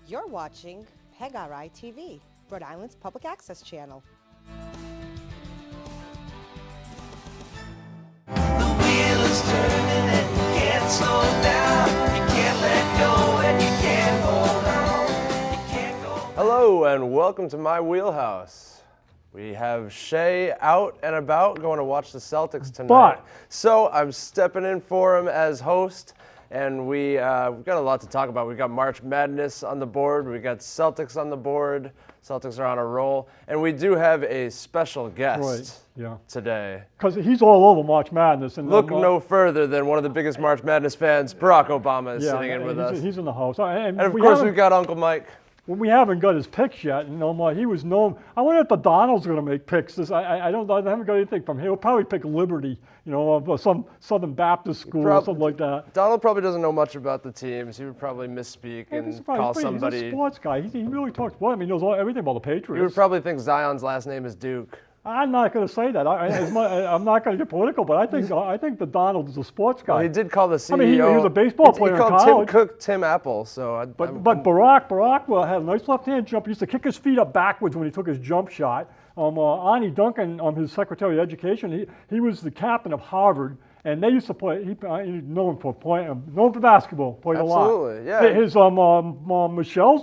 You're watching PEGRI TV, Rhode Island's public access channel. The wheel is turning and you can't slow down. You can't let go and you can't hold on. You can't go. Hello and welcome to my Wheelhouse. We have Shay out and about going to watch the Celtics tonight. So I'm stepping in for him as host, and we've got a lot to talk about. We've got March Madness on the board. We've got Celtics on the board. Celtics are on a roll. And we do have a special guest today. Because he's all over March Madness. And Look no further than one of the biggest March Madness fans, Barack Obama, is sitting in with us. He's in the house. And of course, we've got Uncle Mike. Well, we haven't got his picks yet. He was known. I wonder if the Donald's going to make picks. I haven't got anything from him. He'll probably pick Liberty, some Southern Baptist school or something like that. Donald probably doesn't know much about the teams. He would probably misspeak and call somebody. He's a sports guy. He really talks sports. He knows everything about the Patriots. You would probably think Zion's last name is Duke. I'm not going to say that. I'm not going to get political, but I think the Donald is a sports guy. Well, he did call the CEO. He was a baseball player in college. He called Tim Cook Tim Apple. So but Barack had a nice left-hand jump. He used to kick his feet up backwards when he took his jump shot. Arnie Duncan, his Secretary of Education, he was the captain of Harvard. And they used to play. He's known for basketball. Played a lot. Absolutely, yeah. His Michelle's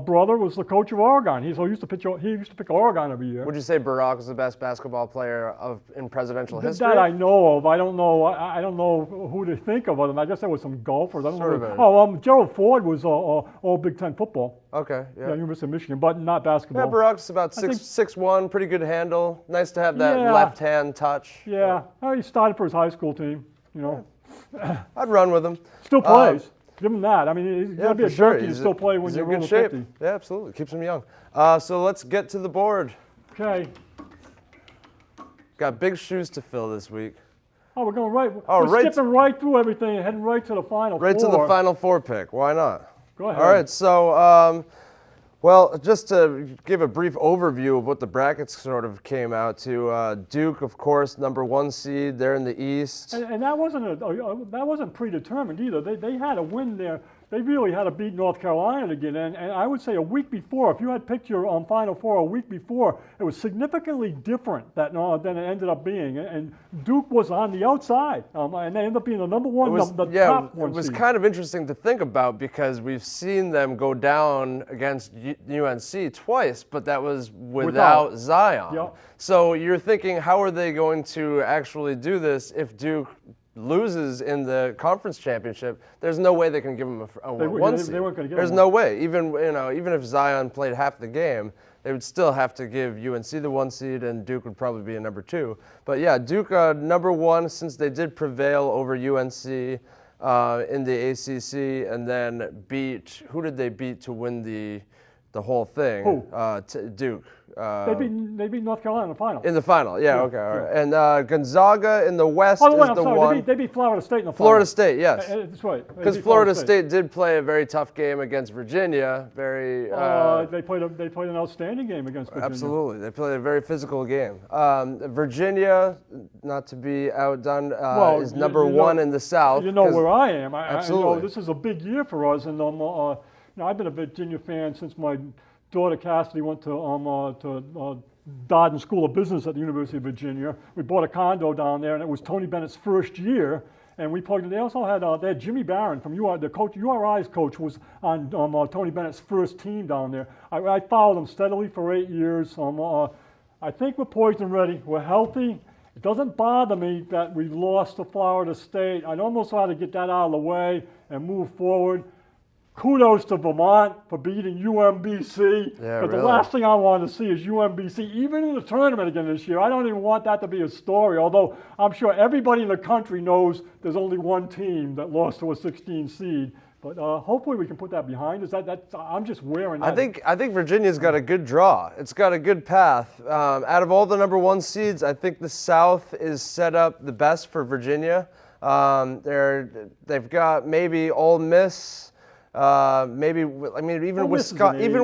brother was the coach of Oregon. He used to pick Oregon every year. Would you say Barack was the best basketball player in presidential history? That I know of. I don't know who to think of. I guess there was some golfers. I don't know. Gerald Ford was all Big Ten football. Okay. Yeah. University of Michigan, but not basketball. Yeah, Barack's about 6'1", pretty good handle. Nice to have that left-hand touch. Yeah. He started for his high school team. I'd run with him. Still plays. Give him that. He's got to be a junkie to still play when you're in good shape. 50. Yeah, absolutely. Keeps him young. So let's get to the board. Okay. Got big shoes to fill this week. Oh, we're going right. We're skipping right through everything and heading right to the Final Four. Right to the Final Four pick. Why not? Go ahead. All right. So, well, just to give a brief overview of what the brackets sort of came out to, Duke, of course, #1 seed. They're in the East. And that wasn't predetermined either. They had a win there. They really had to beat North Carolina to get in. And I would say a week before, if you had picked your Final Four a week before, it was significantly different than it ended up being. And Duke was on the outside, and they ended up being the #1, top one It was seed. kind of interesting to think about because we've seen them go down against UNC twice, but that was without Zion. Yep. So you're thinking, how are they going to actually do this if Duke loses in the conference championship? There's no way they can give them a 1 seed. They weren't going to give There's them no way. Even if Zion played half the game, they would still have to give UNC the 1 seed, and Duke would probably be a #2. But yeah, Duke #1 since they did prevail over UNC in the ACC, and then who did they beat to win the whole thing? Who? Duke. They beat North Carolina in the final. In the final, yeah, okay, all right. And Gonzaga in the West I'm is the sorry. one. They beat Florida State in the final. Florida State, yes. That's right. Because Florida State did play a very tough game against Virginia. They played an outstanding game against Virginia. Absolutely, they played a very physical game. Virginia, not to be outdone, is #1 in the South. You know where I am. Absolutely. I know this is a big year for us, and I've been a Virginia fan since my daughter Cassidy went to Darden School of Business at the University of Virginia. We bought a condo down there, and it was Tony Bennett's first year. And we plugged in. They also had Jimmy Barron from the coach. URI's coach was on Tony Bennett's first team down there. I followed him steadily for 8 years. I think we're poised and ready. We're healthy. It doesn't bother me that we lost to Florida State. I'd almost like to get that out of the way and move forward. Kudos to Vermont for beating UMBC. But the last thing I want to see is UMBC, even in the tournament again this year. I don't even want that to be a story, although I'm sure everybody in the country knows there's only one team that lost to a 16 seed. But hopefully we can put that behind us. I'm just wearing that. I think Virginia's got a good draw. It's got a good path. Out of all the #1 seeds, I think the South is set up the best for Virginia. They've got maybe Ole Miss. Even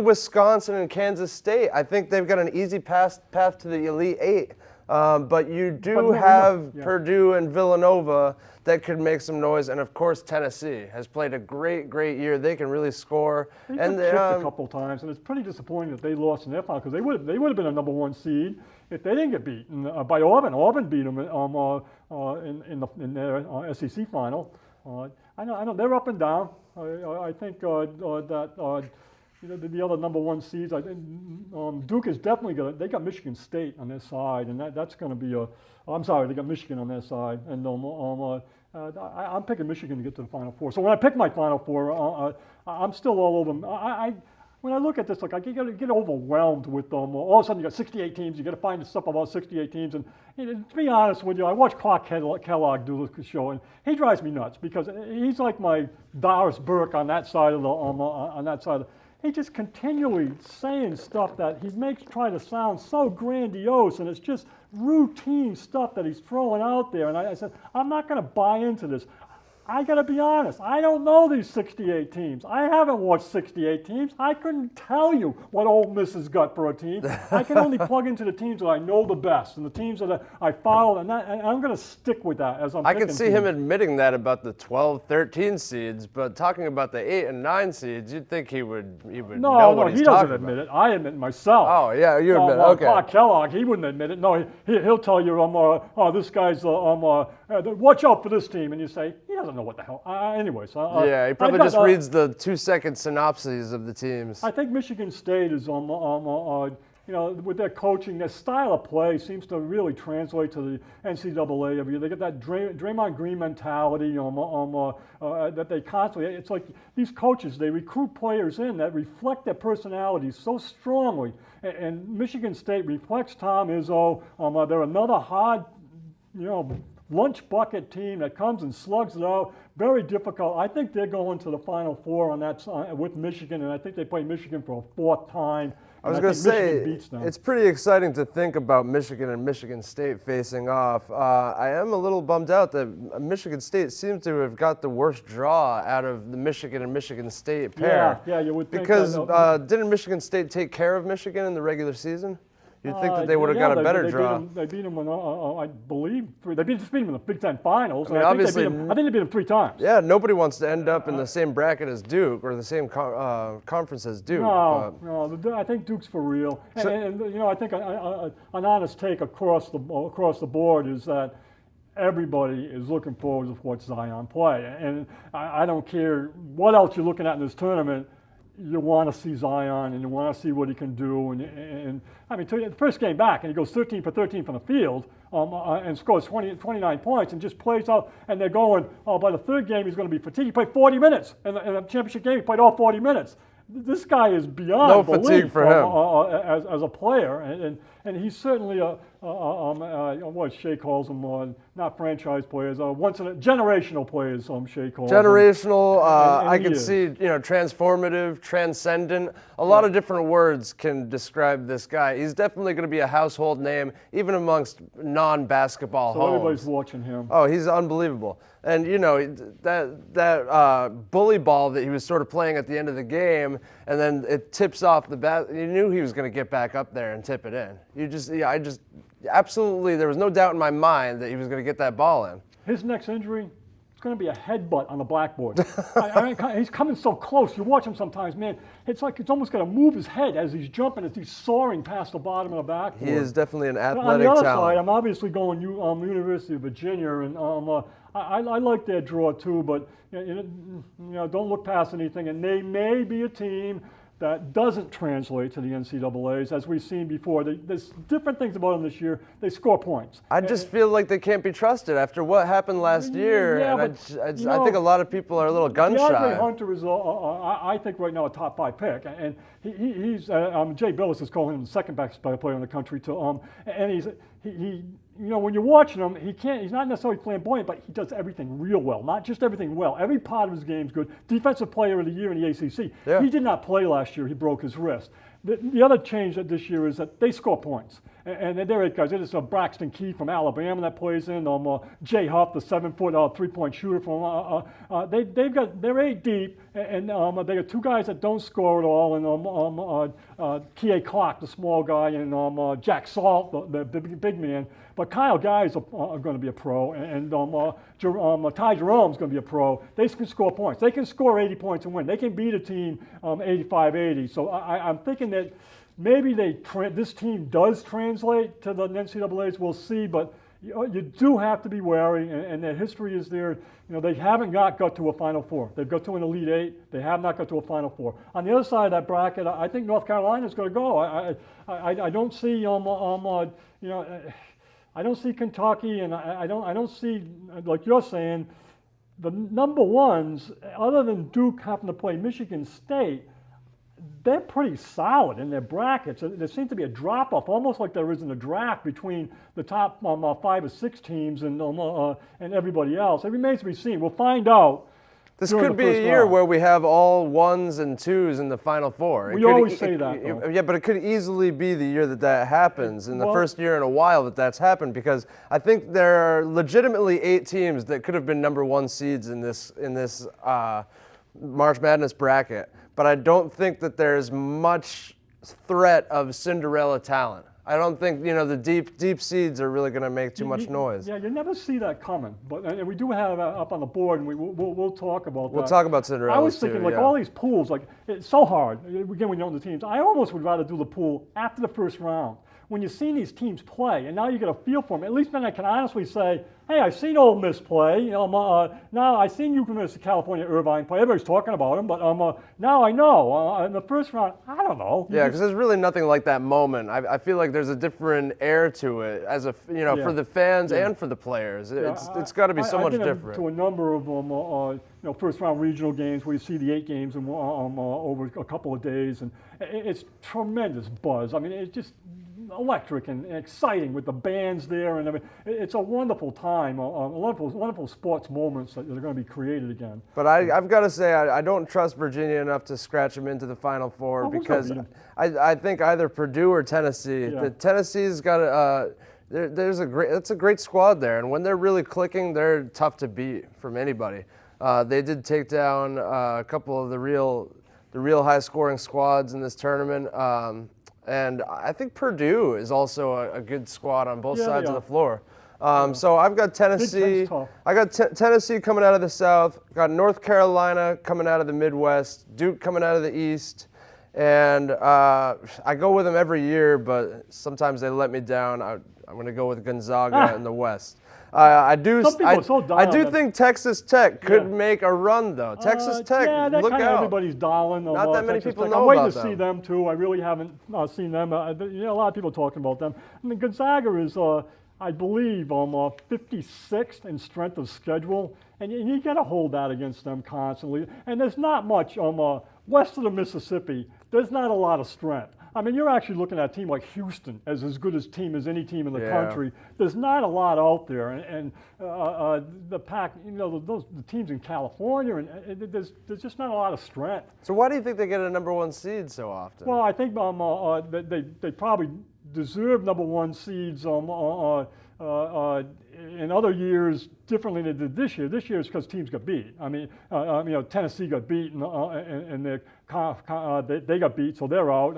Wisconsin and Kansas State. I think they've got an easy path to the Elite Eight. But you But do no, have yeah. Purdue and Villanova that could make some noise, and of course Tennessee has played a great year. They can really score, They've and been they, kicked a couple times, and it's pretty disappointing that they lost in their final because they would have been a number 1 seed if they didn't get beaten by Auburn. Auburn beat them in their SEC final. I know they're up and down. I think that the other number 1 seeds. I think Duke is definitely going to. They got Michigan State on their side, and that's going to be a. I'm sorry, they got Michigan on their side, and I'm picking Michigan to get to the Final Four. So when I pick my Final Four, I'm still all over. When I look at this, like I get overwhelmed with them. All of a sudden, you got 68 teams. You got to find the stuff about 68 teams. And to be honest with you, I watch Clark Kellogg do the show, and he drives me nuts because he's like my Doris Burke on that side of the on that side. He just continually saying stuff that he makes try to sound so grandiose, and it's just routine stuff that he's throwing out there. And I said, I'm not going to buy into this. I got to be honest, I don't know these 68 teams. I haven't watched 68 teams. I couldn't tell you what Ole Miss has got for a team. I can only plug into the teams that I know the best and the teams that I follow, and I'm going to stick with that as I'm I picking could see teams. him admitting that about the 12, 13 seeds, but talking about the 8 and 9 seeds, you'd think he would know what he's he talking doesn't about. admit it. I admit it myself. Oh, yeah, you admit it. Okay. Clark Kellogg, he wouldn't admit it. No, he'll tell you, this guy's, watch out for this team, and you say, he doesn't know what the hell. Anyways. Yeah, he probably just reads the 2-second synopses of the teams. I think Michigan State is, with their coaching, their style of play seems to really translate to the NCAA every year. They get that Draymond Green mentality that they constantly. It's like these coaches, they recruit players in that reflect their personalities so strongly. And Michigan State reflects Tom Izzo. They're another hard, lunch bucket team that comes and slugs it out. Very difficult. I think they're going to the Final Four on that with Michigan, and I think they play Michigan for a 4th time. I was going to say, it's pretty exciting to think about Michigan and Michigan State facing off. I am a little bummed out that Michigan State seems to have got the worst draw out of the Michigan and Michigan State pair. Yeah, you would think because that. Didn't Michigan State take care of Michigan in the regular season? You'd think that they would have got a better draw. They beat them, I believe, they just beat them in the Big Ten Finals. I mean, I think they beat them 3 times. Yeah, nobody wants to end up in the same bracket as Duke or the same conference as Duke. No, I think Duke's for real. And I think an honest take across the board is that everybody is looking forward to watch Zion play. And I don't care what else you're looking at in this tournament. You want to see Zion and you want to see what he can do. And I mean, the first game back, and he goes 13 for 13 from the field and scores 29 points and just plays out. And they're going, by the 3rd game, he's going to be fatigued. He played 40 minutes. In the championship game, he played all 40 minutes. This guy is beyond belief fatigue for him as a player. And he's certainly what Shea calls them, not franchise players, generational players. Shea calls generational. And I can see, transformative, transcendent. A lot of different words can describe this guy. He's definitely going to be a household name, even amongst non-basketball homes. So everybody's watching him. Oh, he's unbelievable. And that bully ball that he was sort of playing at the end of the game, and then it tips off the bat. You knew he was going to get back up there and tip it in. Absolutely, there was no doubt in my mind that he was going to get that ball in. His next injury, it's going to be a headbutt on the blackboard. He's coming so close. You watch him sometimes, man. It's like it's almost going to move his head as he's jumping, as he's soaring past the bottom of the backboard. He is definitely an athletic talent. On the other talent. side, I'm obviously going University of Virginia, and I like their draw too, but don't look past anything. And they may be a team that doesn't translate to the NCAAs, as we've seen before. There's different things about them this year. They score points. I just feel like they can't be trusted after what happened last year. Yeah, and but, I think a lot of people are a little gun DeAndre shy. Hunter is, I think, right now a top 5 pick, and he's Jay Billis is calling him the 2nd best player in the country. And when you're watching him, he's not necessarily flamboyant, but he does everything real well. Not just everything well. Every part of his game's good. Defensive Player of the Year in the ACC. Yeah. He did not play last year. He broke his wrist. The other change that this year is that they score points. And there are 8 guys. There's Braxton Key from Alabama that plays in. Jay Huff, the 7-foot 3-point shooter from. They're 8 deep, and they got 2 guys that don't score at all, and K.A. Clark, the small guy, and Jack Salt, the big man. But Kyle Guys are going to be a pro, and Ty Jerome's going to be a pro. They can score points. They can score 80 points and win. They can beat a team 85-80. So I'm thinking that maybe this team does translate to the NCAAs. We'll see, but you do have to be wary, and their history is there. They haven't got to a Final Four. They've got to an Elite Eight. They have not got to a Final Four. On the other side of that bracket, I think North Carolina's going to go. I don't see I don't see Kentucky, and I don't see, like you're saying, the number ones, other than Duke having to play Michigan State. They're pretty solid in their brackets. There seems to be a drop-off, almost like there is in the draft, between the top 5 or 6 teams and everybody else. It remains to be seen. We'll find out. This could be a year where we have all 1s and 2s in the Final Four. We always say that, though. Yeah, but it could easily be the year that happens, in the first year in a while that's happened, because I think there are legitimately 8 teams that could have been number 1 seeds in this March Madness bracket. But I don't think that there's much threat of Cinderella talent. I don't think the deep seeds are really going to make too much noise. Yeah, you never see that coming. But and we do have up on the board, and we'll talk about that. We'll talk about Cinderella. I was thinking all these pools, it's so hard. Again, when you know the teams, I almost would rather do the pool after the first round. When you've seen these teams play, and now you get a feel for them, at least then I can honestly say, hey, I've seen Ole Miss play. Now I've seen University of California Irvine play. Everybody's talking about them, but now I know. In the first round, I don't know. Yeah, because there's really nothing like that moment. I feel like there's a different air to it, as for the fans and for the players. It's got to be so much different. To a number of first round regional games where you see the 8 games over a couple of days, and it's tremendous buzz. I mean, it's just electric and exciting with the bands there, and it's a wonderful time, wonderful sports moments that are going to be created again. But I've got to say, I don't trust Virginia enough to scratch them into the Final Four, because I think either Purdue or Tennessee. Yeah. Tennessee's got it's a great squad there, and when they're really clicking, they're tough to beat from anybody. They did take down a couple of the real high-scoring squads in this tournament. And I think Purdue is also a good squad on both sides of the floor. So I've got Tennessee. I got Tennessee coming out of the South. Got North Carolina coming out of the Midwest. Duke coming out of the East. And I go with them every year, but sometimes they let me down. I'm going to go with Gonzaga in the West. I do think Texas Tech could make a run, though. Texas Tech, look out. Everybody's darling. Not that many people know I'm waiting about to see them, too. I really haven't seen them. A lot of people talking about them. I mean, Gonzaga is, I believe, 56th in strength of schedule, and you got to hold that against them constantly. And there's not much west of the Mississippi. There's not a lot of strength. I mean, you're actually looking at a team like Houston as good as team as any team in the country. There's not a lot out there, and the pack, the teams in California, and there's just not a lot of strength. So why do you think they get a number 1 seed so often? Well, I think they probably deserve number 1 seeds in other years differently than they did this year. This year is because teams got beat. I mean, Tennessee got beat, and they got beat, so they're out.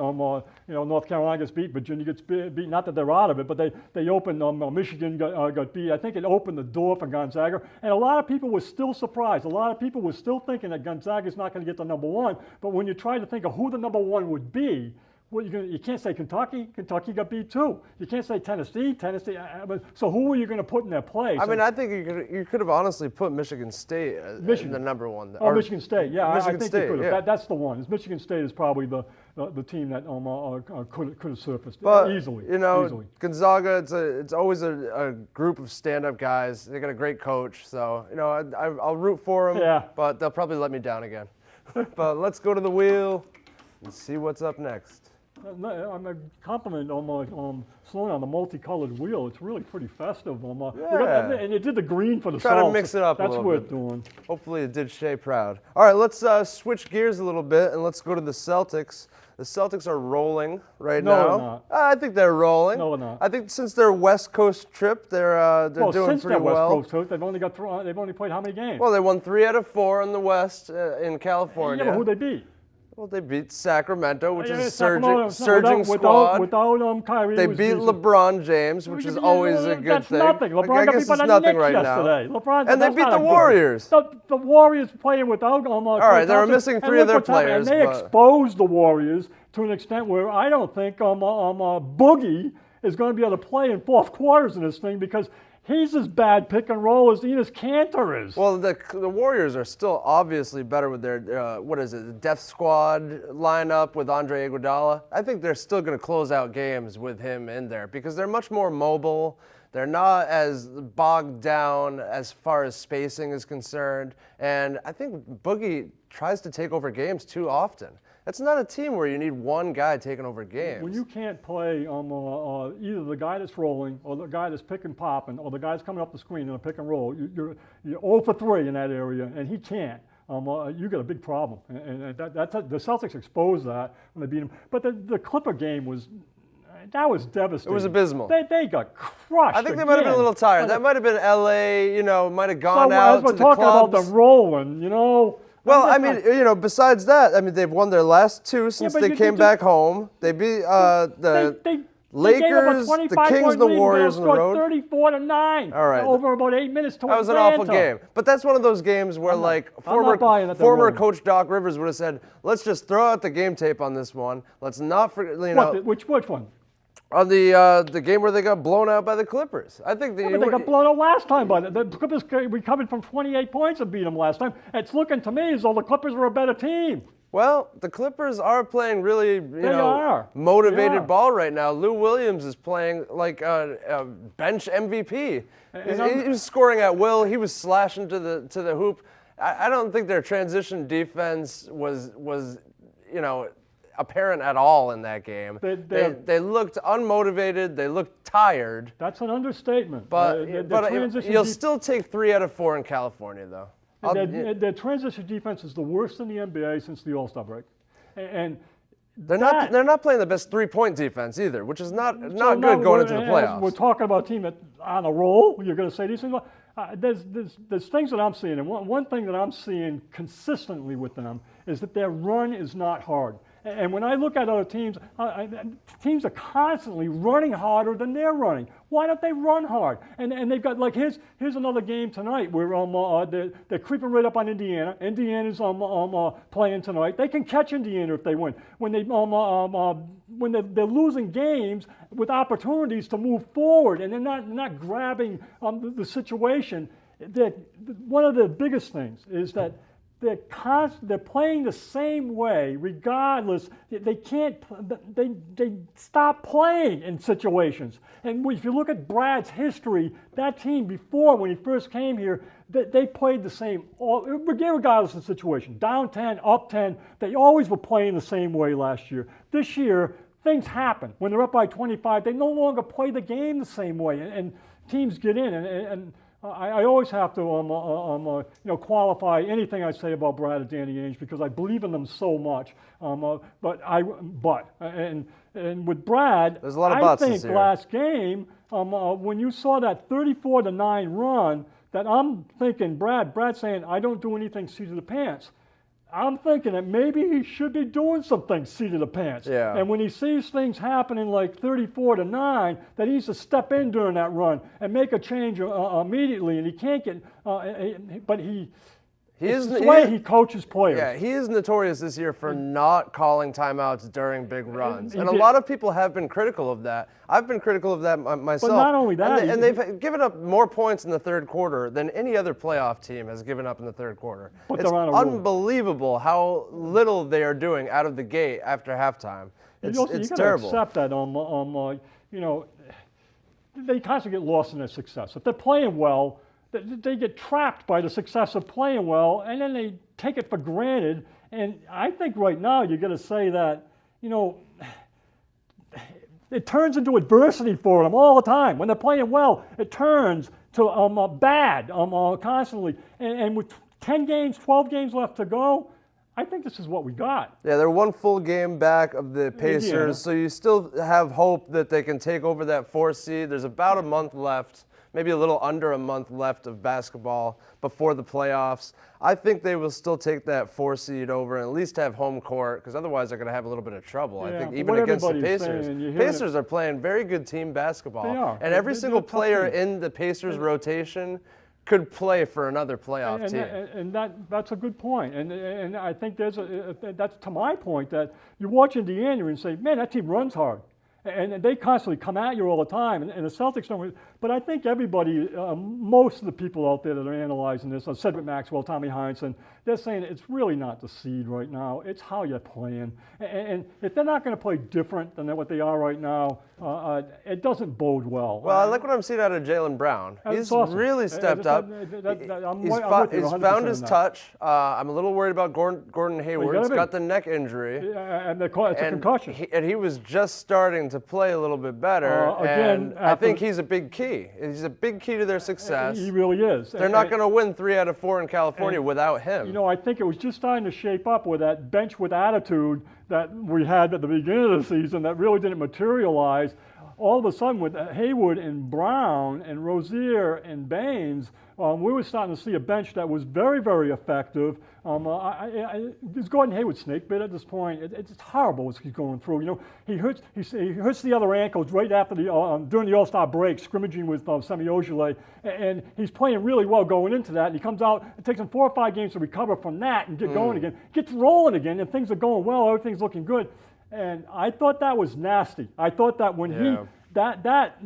North Carolina gets beat, Virginia gets beat. Not that they're out of it, but they opened. Michigan got beat. I think it opened the door for Gonzaga, and a lot of people were still surprised. A lot of people were still thinking that Gonzaga is not going to get the number 1. But when you try to think of who the number 1 would be, well, you can't say Kentucky. Kentucky got beat too. You can't say Tennessee. So who are you going to put in their place? I mean, I think you could have honestly put Michigan State in the number 1. Oh, Michigan State. Yeah, Michigan I think State, you could have. yeah. That's the one. Michigan State is probably the team that could have surfaced easily. Easily. Gonzaga. It's always a group of stand-up guys. They got a great coach, so I'll root for them. Yeah. But they'll probably let me down again. But let's go to the wheel and see what's up next. I'm a compliment on my Sloan on the multicolored wheel. It's really pretty festive. Yeah. And it did the green for the Try to Celtics. mix it up a That's little worth bit. doing. Hopefully it did Shea proud. All right, let's switch gears a little bit and let's go to the Celtics. The Celtics are rolling right No, now. they're not. I think they're rolling. No, they're not. I think since their West Coast trip, they're Well, doing since pretty that West well. Coast trip, they've only played how many games? Well, they won 3 out of 4 in the West in California. yeah, but who they beat? Well, they beat Sacramento, which Yeah, is Sacramento, surging squad. Without Kyrie. They it was beat decent. LeBron James, which is always a good That's thing. nothing. LeBron I got guess beat by it's the nothing Knicks right yesterday. now. LeBron, And they that's beat not the a good- Warriors. The Warriors playing without All right, they were missing 3 of their And players. they but- exposed the Warriors to an extent where I don't think Boogie is going to be able to play in fourth quarters in this thing because he's as bad pick and roll as Enes Kanter is. Well, the Warriors are still obviously better with their, the Death Squad lineup with Andre Iguodala. I think they're still going to close out games with him in there because they're much more mobile. They're not as bogged down as far as spacing is concerned. And I think Boogie tries to take over games too often. It's not a team where you need one guy taking over games. When you can't play either the guy that's rolling or the guy that's pick and popping or the guy's coming up the screen in a pick and roll, you're 0 for 3 in that area, and he can't. You got a big problem, and the Celtics exposed that when they beat him. But the Clipper game was devastating. It was abysmal. They got crushed. I think they might have been a little tired. That might have been LA, might have gone So out as we're to the talking clubs. about the rolling, Well, I mean, besides that, they've won their last 2 since but they you came just- back home. They beat the they Lakers, the Kings, the Warriors on the road. 34-9. All right. Over about 8 minutes to That was an awful game. But that's one of those games where, I'm not former buying that they're former rolling. coach Doc Rivers would have said, let's just throw out the game tape on this one. Let's not forget, Which one? on the game where they got blown out by the Clippers. I think But they got blown out last time by the Clippers. Recovered from 28 points and beat them last time. It's looking to me as though the Clippers were a better team. Well, the Clippers are playing really, are. motivated They are. ball right now. Lou Williams is playing like a bench MVP. He was scoring at will. He was slashing to the hoop. I don't think their transition defense was apparent at all in that game. They looked unmotivated. They looked tired. That's an understatement. But transition you'll still take 3 out of 4 in California, though. their transition defense is the worst in the NBA since the All-Star break. And They're not playing the best 3-point defense either, which is not So good now going into the as playoffs. We're talking about a team that on a roll. You're going to say these things. There's things that I'm seeing, and one thing that I'm seeing consistently with them is that their run is not hard. And when I look at other teams, teams are constantly running harder than they're running. Why don't they run hard? And they've got here's another game tonight where they're creeping right up on Indiana. Indiana's playing tonight. They can catch Indiana if they win. When they're losing games with opportunities to move forward, and they're not grabbing the situation. One of the biggest things is that they're playing the same way regardless. They stop playing in situations. And if you look at Brad's history, that team before, when he first came here, they played the same, regardless of the situation. Down 10, up 10, they always were playing the same way last year. This year, things happen. When they're up by 25, they no longer play the game the same way, and teams get in. And I always have to qualify anything I say about Brad and Danny Ainge because I believe in them so much. And with Brad, There's a lot of buts I this think year. last game when you saw that 34-9 run, that I'm thinking Brad saying I don't do anything seat of the pants. I'm thinking that maybe he should be doing some things seat of the pants. Yeah. And when he sees things happening like 34-9, that he needs to step in during that run and make a change immediately. And he can't get, but it's the way he coaches players. Yeah, he is notorious this year for not calling timeouts during big runs. He And a did. lot of people have been critical of that. I've been critical of that myself. But not only that, And they've given up more points in the third quarter than any other playoff team has given up in the third quarter. But It's they're on a roll. unbelievable how little they are doing out of the gate after halftime. It's you gotta terrible. accept that they constantly get lost in their success. If they're playing well, they get trapped by the success of playing well, and then they take it for granted. And I think right now you're going to say that, it turns into adversity for them all the time. When they're playing well, it turns to bad constantly. And with 10 games, 12 games left to go, I think this is what we got. Yeah, they're one full game back of the Pacers, so you still have hope that they can take over that 4th seed. There's about a month left, maybe a little under a month left of basketball before the playoffs. I think they will still take that 4 seed over and at least have home court, because otherwise they're going to have a little bit of trouble. I think even against the Pacers. Pacers are playing very good team basketball. They are. And every single tough player team. in the Pacers rotation could play for another playoff team. And that's a good point. And I think that's to my point that you watch Indiana and say, man, that team runs hard. And they constantly come at you all the time. And the Celtics don't. But I think everybody, most of the people out there that are analyzing this, Cedric Maxwell, Tommy Heinsohn, they're saying it's really not the seed right now. It's how you're playing. And if they're not going to play different than what they are right now, it doesn't bode well. Well, I like what I'm seeing out of Jaylen Brown. He's awesome. really stepped up. He's found his touch. I'm a little worried about Gordon Hayward. He's got the neck injury. And it's a concussion. And he was just starting to play a little bit better. Again, I think he's a big key. He's a big key to their success. He really is. They're not going to win 3 out of 4 in California without him. You know, I think it was just starting to shape up with that bench with attitude that we had at the beginning of the season that really didn't materialize. All of a sudden, with Hayward and Brown and Rozier and Baines, we were starting to see a bench that was very, very effective. Is Gordon Hayward snake bit at this point? It's horrible what he's going through. You know, he hurts the other ankles right after during the All-Star break, scrimmaging with Semi Ojeleye, and he's playing really well going into that. And he comes out, it takes him 4 or 5 games to recover from that and get going again, gets rolling again, and things are going well. Everything's looking good. And I thought that was nasty. I thought that when that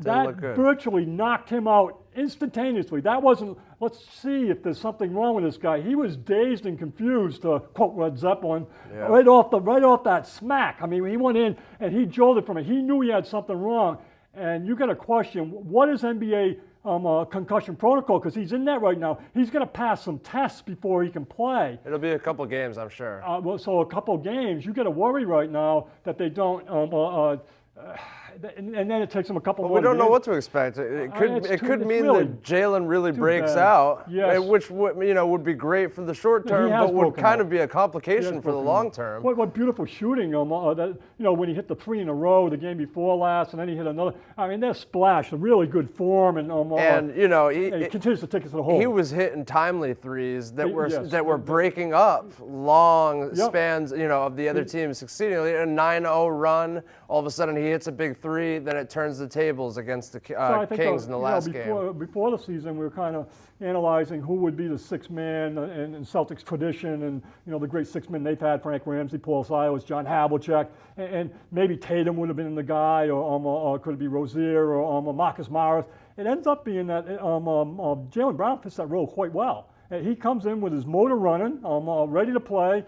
virtually knocked him out instantaneously. That wasn't, let's see if there's something wrong with this guy. He was dazed and confused, to quote Led Zeppelin, right off that smack. I mean, he went in and he jolted from it. He knew he had something wrong. And you got to question, what is NBA concussion protocol? Because he's in that right now. He's going to pass some tests before he can play. It'll be a couple games, I'm sure. So a couple games, you got to worry right now that they don't. And then it takes them a couple more. We don't games. know what to expect. It could mean really that Jaylen really breaks bad. out, Yes. which would be great for the short term, but would kind of be a complication for the long term. What beautiful shooting! When he hit the 3 in a row the game before last, and then he hit another. I mean, they're splashed, a really good form, and he continues to take us to the hole. He was hitting timely threes that were breaking up long spans, of the other team succeeding. A 9-0 run, all of a sudden he hits a big 3, then it turns the tables against the Kings in the last game. Before the season, we were kind of analyzing who would be the 6th man in Celtics tradition, and the great 6 men they've had: Frank Ramsey, Paul Silas, John Havlicek, and maybe Tatum would have been the guy, or could it be Rozier or Marcus Morris? It ends up being that Jaylen Brown fits that role quite well. He comes in with his motor running, ready to play,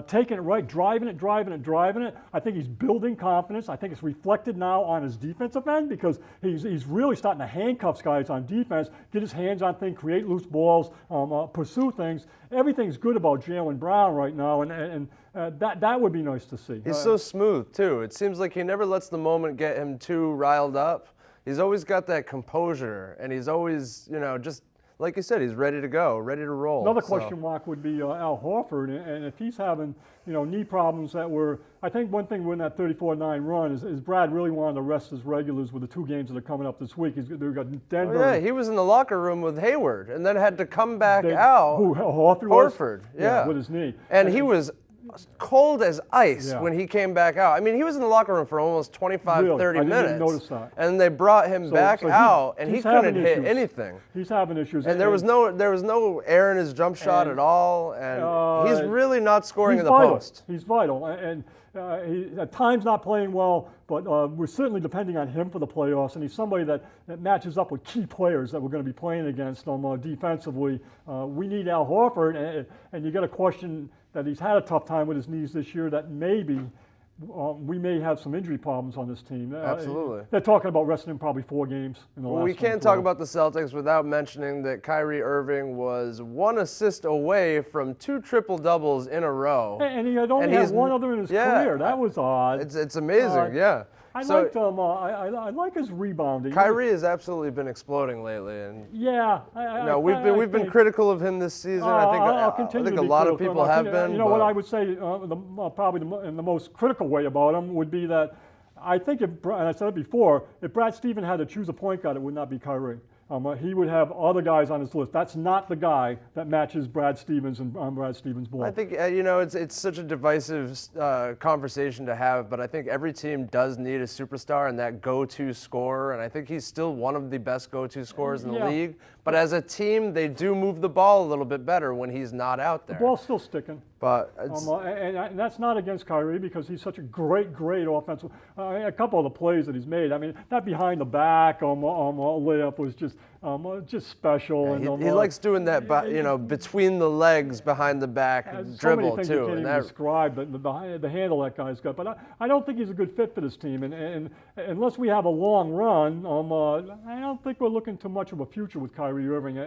taking it right, driving it. I think he's building confidence. I think it's reflected now on his defensive end, because he's really starting to handcuff guys on defense, get his hands on things, create loose balls, pursue things. Everything's good about Jaylen Brown right now, and that would be nice to see. He's so smooth, too. It seems like he never lets the moment get him too riled up. He's always got that composure, and he's always, just like you said, he's ready to go, ready to roll. Another question mark would be Al Horford, and if he's having knee problems that were, I think one thing in that 34-9 run is Brad really wanted to rest his regulars with the 2 games that are coming up this week. They've got Denver. Oh, yeah, he was in the locker room with Hayward, and then had to come back out. Who, Horford? Yeah, with his knee. And he was cold as ice when he came back out. I mean, he was in the locker room for almost 25, 30 minutes. I didn't notice that. And they brought him back out, and he couldn't hit anything. He's having issues. And there was no air in his jump shot at all, and he's really not scoring in the post. He's vital, and he at times not playing well, but we're certainly depending on him for the playoffs, and he's somebody that matches up with key players that we're going to be playing against defensively. We need Al Horford, and you got to question that he's had a tough time with his knees this year, that maybe we may have some injury problems on this team. Absolutely. They're talking about resting him probably 4 games in the last. We can't talk about the Celtics without mentioning that Kyrie Irving was 1 assist away from 2 triple-doubles in a row. And he had only had 1 other in his career. That was odd. It's amazing, I So- liked I like his rebounding. Kyrie has absolutely been exploding lately, and Yeah. no, we've been think- critical of him this season. I'll I continue think to a be lot of critical. people have been. You know what but- I would say, probably in the most critical way about him would be that I think, and I said it before, if Brad Stevens had to choose a point guard, it would not be Kyrie. He would have other guys on his list. That's not the guy that matches Brad Stevens and Brad Stevens' ball. I think it's such a divisive conversation to have, but I think every team does need a superstar and that go-to scorer, and I think he's still one of the best go-to scorers in the Yeah. league. But as a team, they do move the ball a little bit better when he's not out there. The ball's still sticking. But it's, And that's not against Kyrie because he's such a great offensive. A couple of the plays that he's made. I mean, that behind the back layup was just special. And he likes doing that, between the legs, behind the back so many dribble things too. you can't And even that, describe the handle that guy's got. But I don't think he's a good fit for this team. And unless we have a long run, I don't think we're looking too much of a future with Kyrie Irving.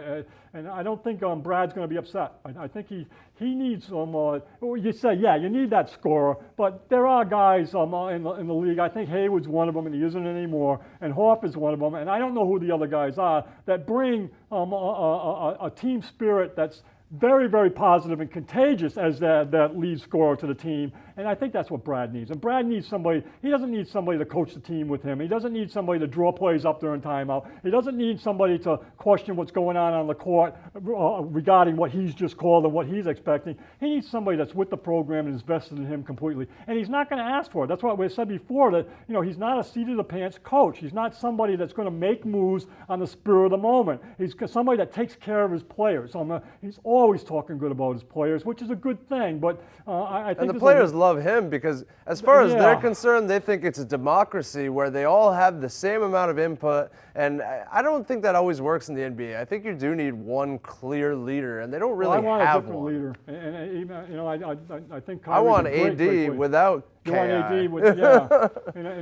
And I don't think Brad's going to be upset. I think he needs you say, yeah, you need that scorer, but there are guys in the league. I think Hayward's one of them, and he isn't anymore. And Horford's one of them, and I don't know who the other guys are that bring a team spirit that's very, very positive and contagious as that lead scorer to the team. And I think that's what Brad needs. And Brad needs somebody, he doesn't need somebody to coach the team with him. He doesn't need somebody to draw plays up during timeout. He doesn't need somebody to question what's going on the court regarding what he's just called and what he's expecting. He needs somebody that's with the program and is vested in him completely. And he's not going to ask for it. That's what we said before, that he's not a seat-of-the-pants coach. He's not somebody that's going to make moves on the spur of the moment. He's somebody that takes care of his players. He's always talking good about his players, which is a good thing. But I think and the players love him because, as far as they're concerned, they think it's a democracy where they all have the same amount of input. And I don't think that always works in the NBA. I think you do need one clear leader, and they don't really I want have a different one. leader. And I think I Kyrie's want a great AD player. without You KI. want AD with, yeah.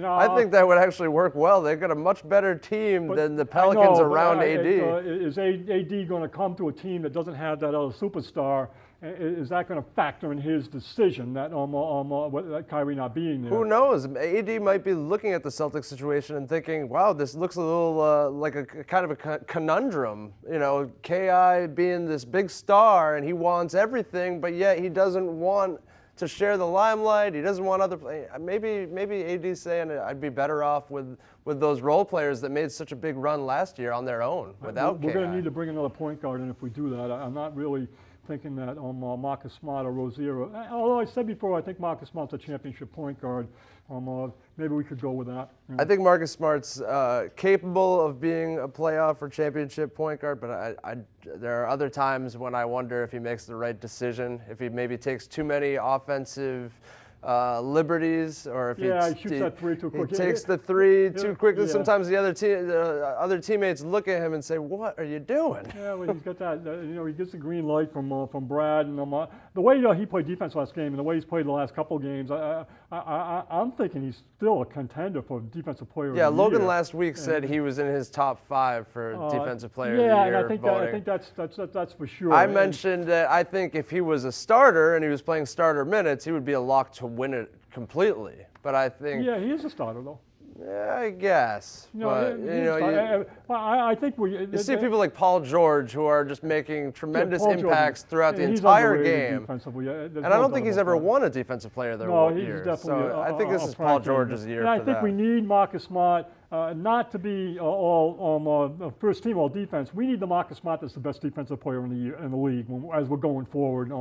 I think that would actually work well. They've got a much better team than the Pelicans around AD. Is AD going to come to a team that doesn't have that other superstar? Is that going to factor in his decision that that Kyrie not being there? Who knows? AD might be looking at the Celtics situation and thinking, wow, this looks a little like a kind of a conundrum. KI being this big star and he wants everything, but yet he doesn't want to share the limelight. He doesn't want other maybe AD's saying I'd be better off with those role players that made such a big run last year on their own without We're KI. going to need to bring another point guard in if we do that. I'm not really thinking that Marcus Smart or Rozier. Although I said before, I think Marcus Smart's a championship point guard. Maybe we could go with that. I think Marcus Smart's capable of being a playoff or championship point guard, but there are other times when I wonder if he makes the right decision, if he maybe takes too many offensive liberties, or if he shoots that three too quick. He takes the three too quickly. Yeah. Sometimes the other teammates look at him and say, "What are you doing?" Yeah, well, he's got that. He gets the green light from Brad, and the way he played defense last game and the way he's played the last couple of games, I'm thinking he's still a contender for defensive player of the year. Yeah, Logan last week said he was in his top 5 for defensive player of the year. Yeah, and I voting. think that's for sure. I mentioned that I think if he was a starter and he was playing starter minutes, he would be a lock to win it completely. But I think Yeah, he is a starter though. Yeah, I guess. But, I think you see people like Paul George who are just making tremendous Paul George impacts throughout the he's entire underrated game. defensively. And I don't think he's ever won a defensive player of the year. He's definitely So I think this is Paul George's year and for I think that. we need Marcus Smart not to be all first team all defense. We need the Marcus Smart that's the best defensive player in the league as we're going forward,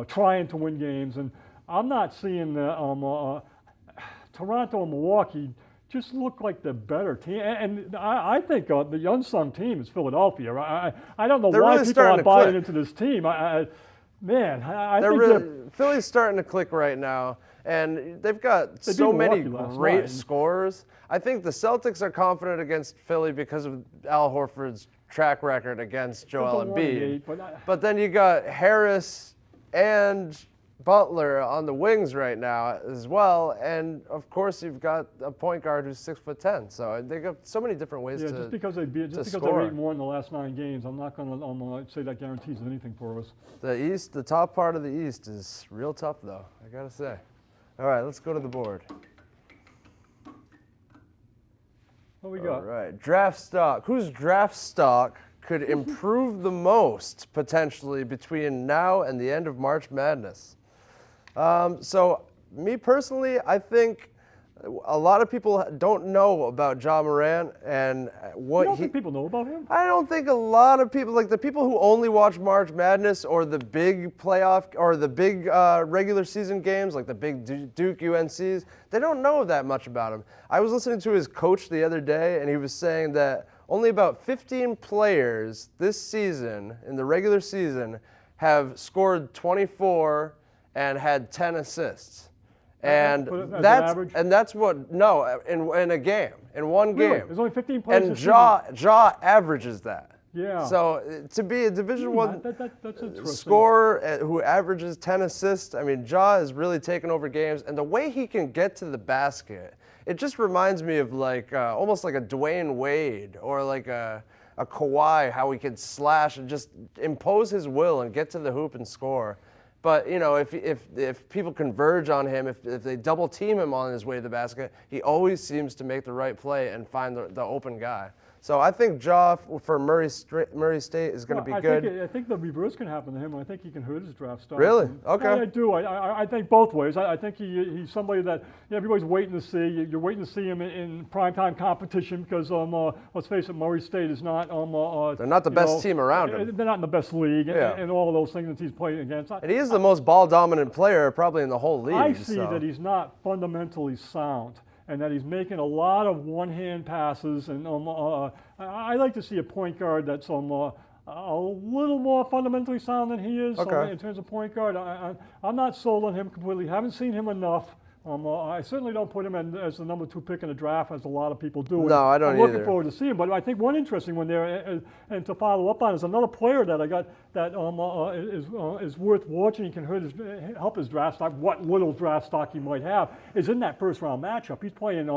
trying to win games. And I'm not seeing Toronto and Milwaukee just look like the better team. And I think the unsung team is Philadelphia. I don't know They're why really people starting are to buying click. into this team. I think Philly's starting to click right now, and they've got They so beat many Milwaukee last great night. scorers. I think the Celtics are confident against Philly because of Al Horford's track record against Joel They're 1-8, Embiid. But then you got Harris and Butler on the wings right now as well, and of course you've got a point guard who's 6'10". So they got so many different ways to just because they score. ate more in the last 9 games, I'm not going to say that guarantees anything for us. The top part of the East is real tough though, I gotta say. All right, let's go to the board. What we All got? right, draft stock. Whose draft stock could improve the most potentially between now and the end of March Madness? So me personally, I think a lot of people don't know about Ja Morant and what You don't think people know about him? I don't think a lot of people, like the people who only watch March Madness or the big playoff or the big regular season games, like the big Duke UNCs, they don't know that much about him. I was listening to his coach the other day, and he was saying that only about 15 players this season, in the regular season, have scored 24 and had 10 assists. And that's what in a game, in one Really? game. There's only 15 players And this Ja averages that. Yeah. So to be a Division One that's interesting. scorer who averages 10 assists, I mean, Ja has really taken over games, and the way he can get to the basket, it just reminds me of like almost like a Dwayne Wade or like a Kawhi, how he could slash and just impose his will and get to the hoop and score. But, you know, if people converge on him, if they double team him on his way to the basket, he always seems to make the right play and find the open guy. So I think Ja for Murray State is going to be good. I think the reverse can happen to him. I think he can hurt his draft stock. Really? Okay. I do. I think both ways. I think he's somebody that everybody's waiting to see. You're waiting to see him in primetime competition because, let's face it, Murray State is not. They're not the best team around him. They're not in the best league Yeah. and all of those things that he's playing against. And he is the most ball-dominant player probably in the whole league. I see that he's not fundamentally sound, and that he's making a lot of one-hand passes. And I like to see a point guard that's a little more fundamentally sound than he is. Okay. In terms of point guard, I'm not sold on him completely. Haven't seen him enough. I certainly don't put him as the number 2 pick in the draft, as a lot of people do. No, I don't I'm looking either. forward to seeing him. But I think one interesting one there, and to follow up on, is another player that I got that is worth watching. He can help his draft stock. What little draft stock he might have is in that first round matchup. He's playing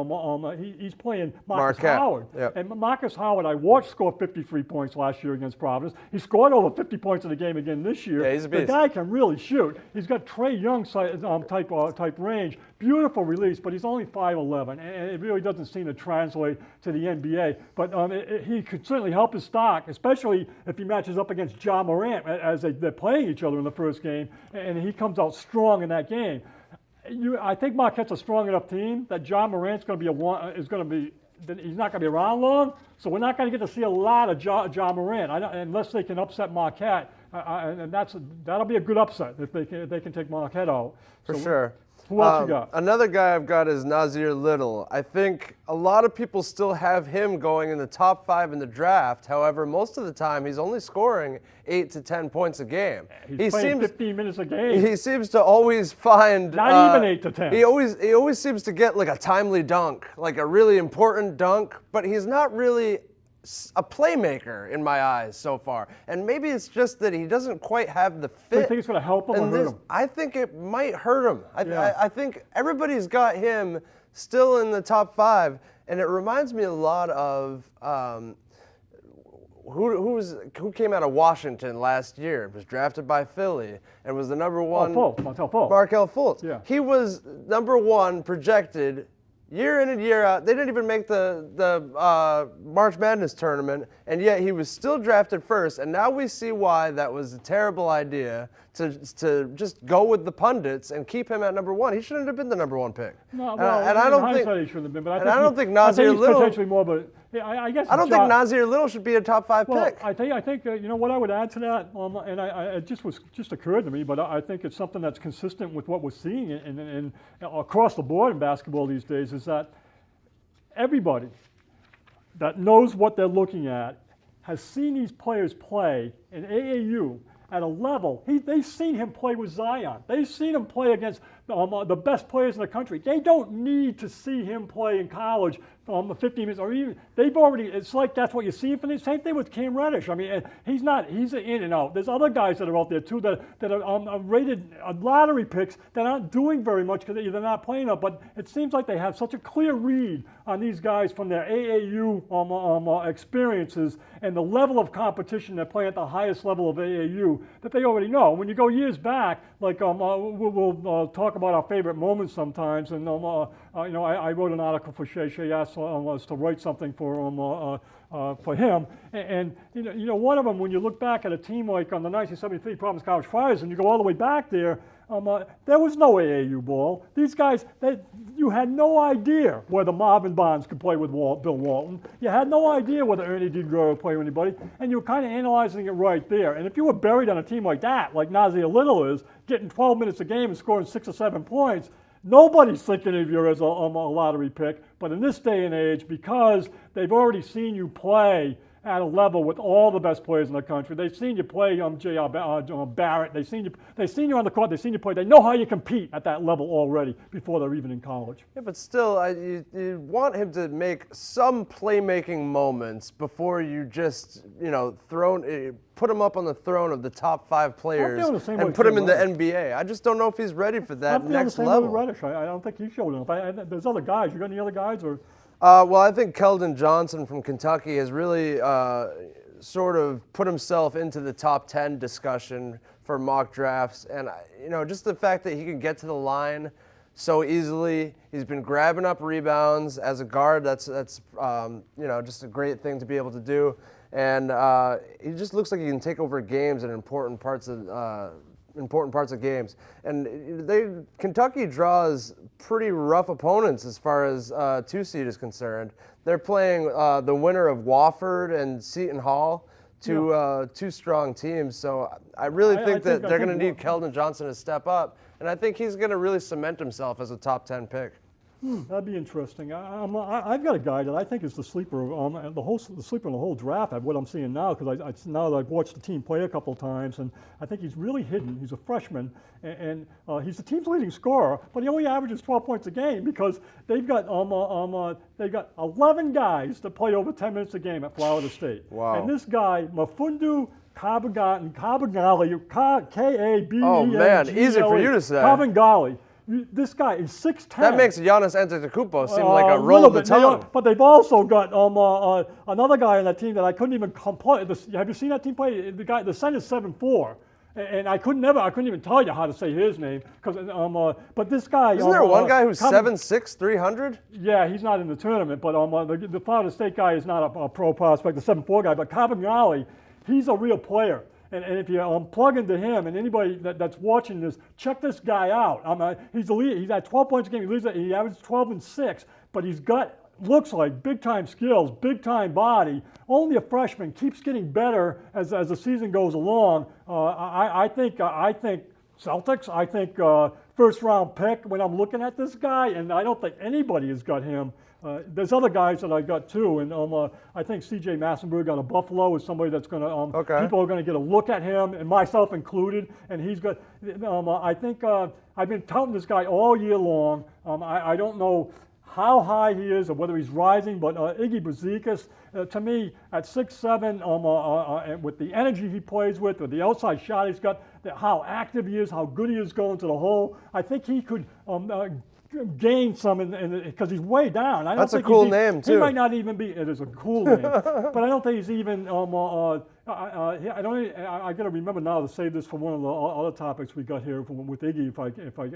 he's playing Marcus Marquette. Howard. Yep. And Marcus Howard, I watched score 53 points last year against Providence. He scored over 50 points in the game again this year. Yeah, he's a The beast. guy can really shoot. He's got Trae Young type range. Beautiful release, but he's only 5'11", and it really doesn't seem to translate to the NBA. But he could certainly help his stock, especially if he matches up against Ja Morant as they're playing each other in the first game, and he comes out strong in that game. I think Marquette's a strong enough team that Ja Morant's going to be he's not going to be around long, so we're not going to get to see a lot of Ja Morant unless they can upset Marquette, and that'll be a good upset if they can take Marquette out. For sure. Who else you got? Another guy I've got is Nasir Little. I think a lot of people still have him going in the top 5 in the draft. However, most of the time he's only scoring 8 to 10 points a game. He's playing 15 minutes a game. He seems to always find Not even 8 to 10. He always seems to get like a timely dunk, like a really important dunk, but he's not really a playmaker in my eyes so far. And maybe it's just that he doesn't quite have the fit. Do you think it's going to help him or hurt him? I think it might hurt him. I think everybody's got him still in the top 5, and it reminds me a lot of who came out of Washington last year, was drafted by Philly, and was the number 1. Markelle Fultz. Markelle Fultz. Yeah. He was number 1 projected year in and year out. They didn't even make the March Madness tournament, and yet he was still drafted first. And now we see why that was a terrible idea to just go with the pundits and keep him at number 1. He shouldn't have been the number 1 pick. No, well, and I don't think he shouldn't have been. But I don't think Nasir he's Little potentially more, but I guess I don't think Nasir Little should be a top 5 Well, pick. I think you know what I would add to that, and it just occurred to me, but I think it's something that's consistent with what we're seeing in across the board in basketball these days, is that everybody that knows what they're looking at has seen these players play in AAU at a level. They've seen him play with Zion. They've seen him play against the best players in the country. They don't need to see him play in college 15 minutes, or even it's like that's what you see from the same thing with Cam Reddish. I mean, he's in and out. There's other guys that are out there too that are rated lottery picks that aren't doing very much because they're not playing up. But it seems like they have such a clear read on these guys from their AAU experiences and the level of competition they're playing at the highest level of AAU that they already know. When you go years back, like we'll talk about our favorite moments sometimes, and I wrote an article for Shea. Shea asked us to write something for him, and one of them, when you look back at a team like on the 1973 Providence College Friars, and you go all the way back there. There was no AAU ball. These guys, you had no idea whether Marvin Barnes could play with Bill Walton. You had no idea whether Ernie DeGuerra would play with anybody, and you were kind of analyzing it right there. And if you were buried on a team like that, like Nazir Little is, getting 12 minutes a game and scoring 6 or 7 points, nobody's thinking of you as a lottery pick. But in this day and age, because they've already seen you play at a level with all the best players in the country. They've seen you play J.R. Barrett. They've seen you on the court. They've seen you play. They know how you compete at that level already before they're even in college. Yeah, but still, you want him to make some playmaking moments before you just, put him up on the throne of the top 5 players and put him in the NBA. I just don't know if he's ready for that next level. Reddish. I don't think he showed enough. There's other guys. You got any other guys or? Well, I think Keldon Johnson from Kentucky has really sort of put himself into the top 10 discussion for mock drafts. And, just the fact that he can get to the line so easily. He's been grabbing up rebounds as a guard. That's just a great thing to be able to do. And he just looks like he can take over games in important parts of games. And Kentucky draws pretty rough opponents as far as 2 seed is concerned. They're playing the winner of Wofford and Seton Hall, two strong teams. So I really think that they're going to need Keldon Johnson to step up, and I think he's going to really cement himself as a top 10 pick. That'd be interesting. I've got a guy that I think is the sleeper, the sleeper in the whole draft. What I'm seeing now, because now that I've watched the team play a couple of times, and I think he's really hidden. He's a freshman, and he's the team's leading scorer, but he only averages 12 points a game because they've got 11 guys that play over 10 minutes a game at Florida State. Wow! And this guy, Mafundu Kabagali, K-A-B-E-N-G-L-E. Oh man, easy for you to say. Kabagali. This guy is 6'10". That makes Giannis Antetokounmpo seem like a roll of the tongue. But they've also got another guy on that team that I couldn't even play. Have you seen that team play? The center's 7'4", and I couldn't even tell you how to say his name because. But this guy. Isn't there one guy who's 7'6", 300? Yeah, he's not in the tournament. But the Florida State guy is not a pro prospect, the 7'4" guy. But Kabangali, he's a real player. And if you plug into him, and anybody that's watching this, check this guy out. He's the lead. He's at 12 points a game. He averages 12 and 6, but he's got looks like big time skills, big time body. Only a freshman, keeps getting better as the season goes along. I think Celtics. I think first round pick when I'm looking at this guy, and I don't think anybody has got him. There's other guys that I got too, and I think C.J. Massenberg out of Buffalo is somebody that's going to. People are going to get a look at him, and myself included. And he's got. I think I've been touting this guy all year long. I don't know how high he is or whether he's rising, but Iggy Brazikis, to me, at 6'7", with the energy he plays with the outside shot he's got, how active he is, how good he is going to the hole, I think he could gain some because he's way down. That's a cool name too. He might not even be. It is a cool name, but I don't think he's even. I got to remember now to save this for one of the other topics we got here with Iggy,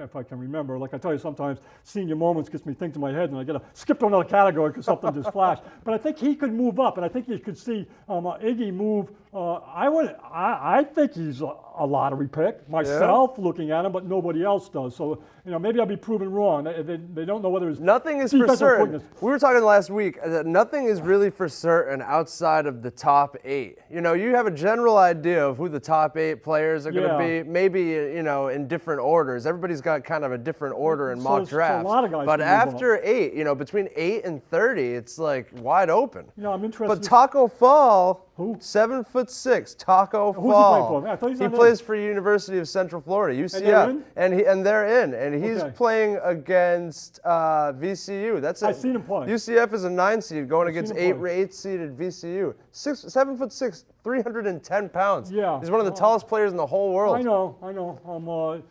if I can remember. Like I tell you, sometimes senior moments gets me things in my head, and I got to skip to another category because something just flashed. But I think he could move up, and I think you could see Iggy move. I think he's a lottery pick myself, looking at him, but nobody else does. So maybe I'll be proven wrong. They don't know whether it's nothing is for certain. We were talking last week that nothing is really for certain outside of the top 8. You have a general idea of who the top 8 players are going to be, maybe in different orders. Everybody's got kind of a different order in mock drafts. But after 8, between 8 and 30, it's like wide open. I'm interested. But Taco Fall, who? 7'6", Taco Who's Fall. he playing for? He plays for University of Central Florida, UCF, and they're in, and he's playing against VCU. I've seen him play. UCF is a 9 seed going against 8 seeded VCU. 7'6", 310 pounds. Yeah, he's one of the tallest players in the whole world. I know.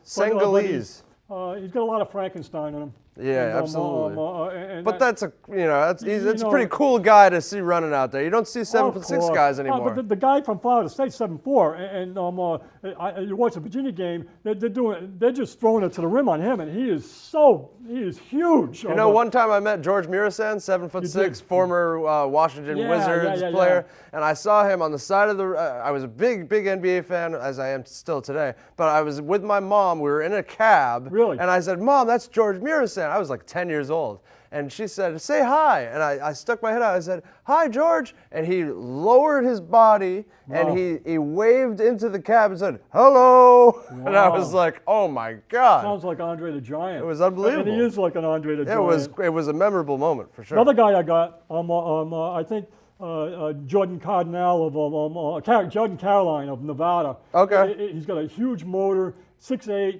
Senegalese. he's got a lot of Frankenstein in him. Yeah, And, absolutely. and But that's a that's a know, pretty cool guy to see running out there. You don't see of 7'6" course. guys anymore. But the guy from Florida State, 7'4", you watch the Virginia game. They're just throwing it to the rim on him, and he is huge. You know, one time I met George Murasan, 7'6", former Washington Wizards player, and I saw him on the side of the. I was a big NBA fan, as I am still today. But I was with my mom. We were in a cab, Really? And I said, "Mom, that's George Murasan." I was like 10 years old. And she said, "Say hi." And I stuck my head out. I said, "Hi, George." And he lowered his body and he waved into the cab and said, "Hello." Wow. And I was like, "Oh my God." Sounds like Andre the Giant. It was unbelievable. And he is like an Andre the Giant. It was a memorable moment for sure. Another guy I got, I think Jordan Cardinal of Jordan Caroline of Nevada. Okay. He's got a huge motor. 6'8",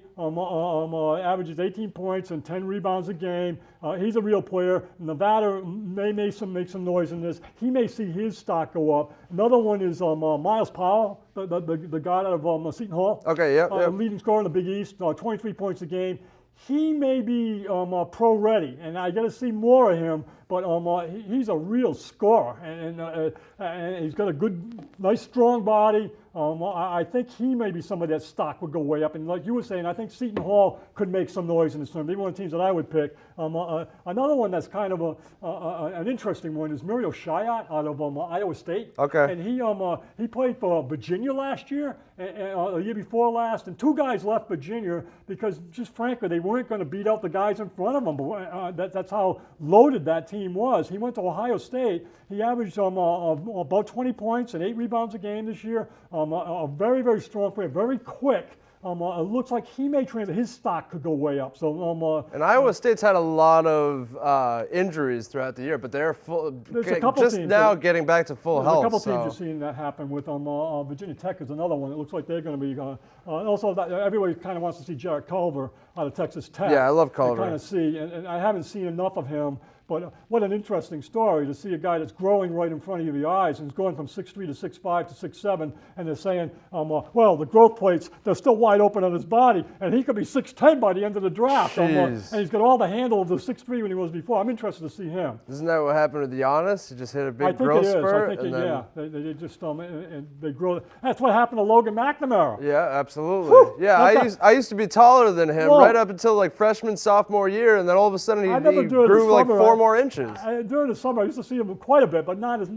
averages 18 points and 10 rebounds a game. He's a real player. Nevada may make some noise in this. He may see his stock go up. Another one is Miles Powell, the guy out of Seton Hall. Okay, yeah. Leading scorer in the Big East, 23 points a game. He may be pro ready, and I got to see more of him. But he's a real scorer, and he's got a good, nice, strong body. I think he may be somebody that stock would go way up. And like you were saying, I think Seton Hall could make some noise in this tournament. Maybe one of the teams that I would pick. Another one that's kind of an interesting one is Muriel Shiat out of Iowa State. Okay. And he played for Virginia last year, and the year before last, and two guys left Virginia because, just frankly, they weren't going to beat out the guys in front of them. But that's how loaded that team was. He went to Ohio State. He averaged about 20 points and 8 rebounds a game this year. A very, very strong player, very quick. It looks like he may transit. His stock could go way up. So, and Iowa State's had a lot of injuries throughout the year, but they're just now getting back to full health. A couple teams you've seen that happen with. Virginia Tech is another one. It looks like they're going to be. Also, everybody kind of wants to see Jarrett Culver out of Texas Tech. Yeah, I love Culver. Kind of see, and I haven't seen enough of him. But what an interesting story to see a guy that's growing right in front of your eyes and is going from 6'3" to 6'5" to 6'7", and they're saying, well, the growth plates, they're still wide open on his body, and he could be 6'10" by the end of the draft. And he's got all the handle of the 6'3" when he was before. I'm interested to see him. Isn't that what happened with Giannis? He just hit a big growth spurt? I think yeah. They just and they grow. That's what happened to Logan McNamara. Yeah, absolutely. Whew, yeah, I used to be taller than him right up until like freshman, sophomore year, and then all of a sudden he grew like 4 more inches. During the summer, I used to see him quite a bit, but not as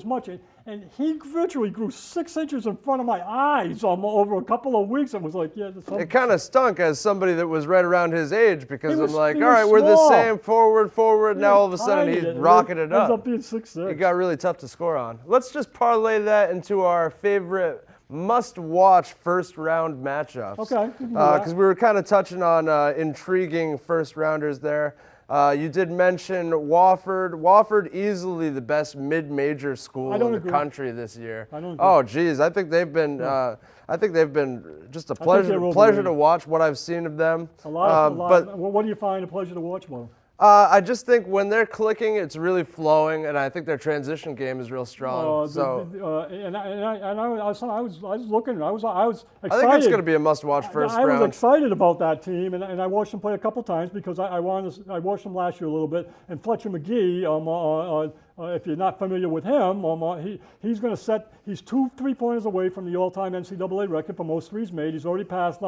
much. And he virtually grew 6 inches in front of my eyes over a couple of weeks. It was like, yeah. It kind of stunk as somebody that was right around his age because I'm like, all right, small. we're the same forward. Now all of a sudden he's rocketed up. Ends up being 6'6". It got really tough to score on. Let's just parlay that into our favorite must-watch first-round matchups. Okay. Because we were kind of touching on intriguing first-rounders there. You did mention Wofford. Wofford easily the best mid-major school in the country this year. I don't agree. Oh, geez, I think they've been. I think they've been just a pleasure to watch. What I've seen of them. A lot. But what do you find a pleasure to watch, Will? I just think when they're clicking, it's really flowing, and I think their transition game is real strong. I was looking. I was excited. I think it's going to be a must-watch first round. I was excited about that team, and I watched them play a couple times because I watched them last year a little bit. And Fletcher McGee, if you're not familiar with him, he's going to set. He's 2 3-pointers away from the all-time NCAA record for most threes made. He's already passed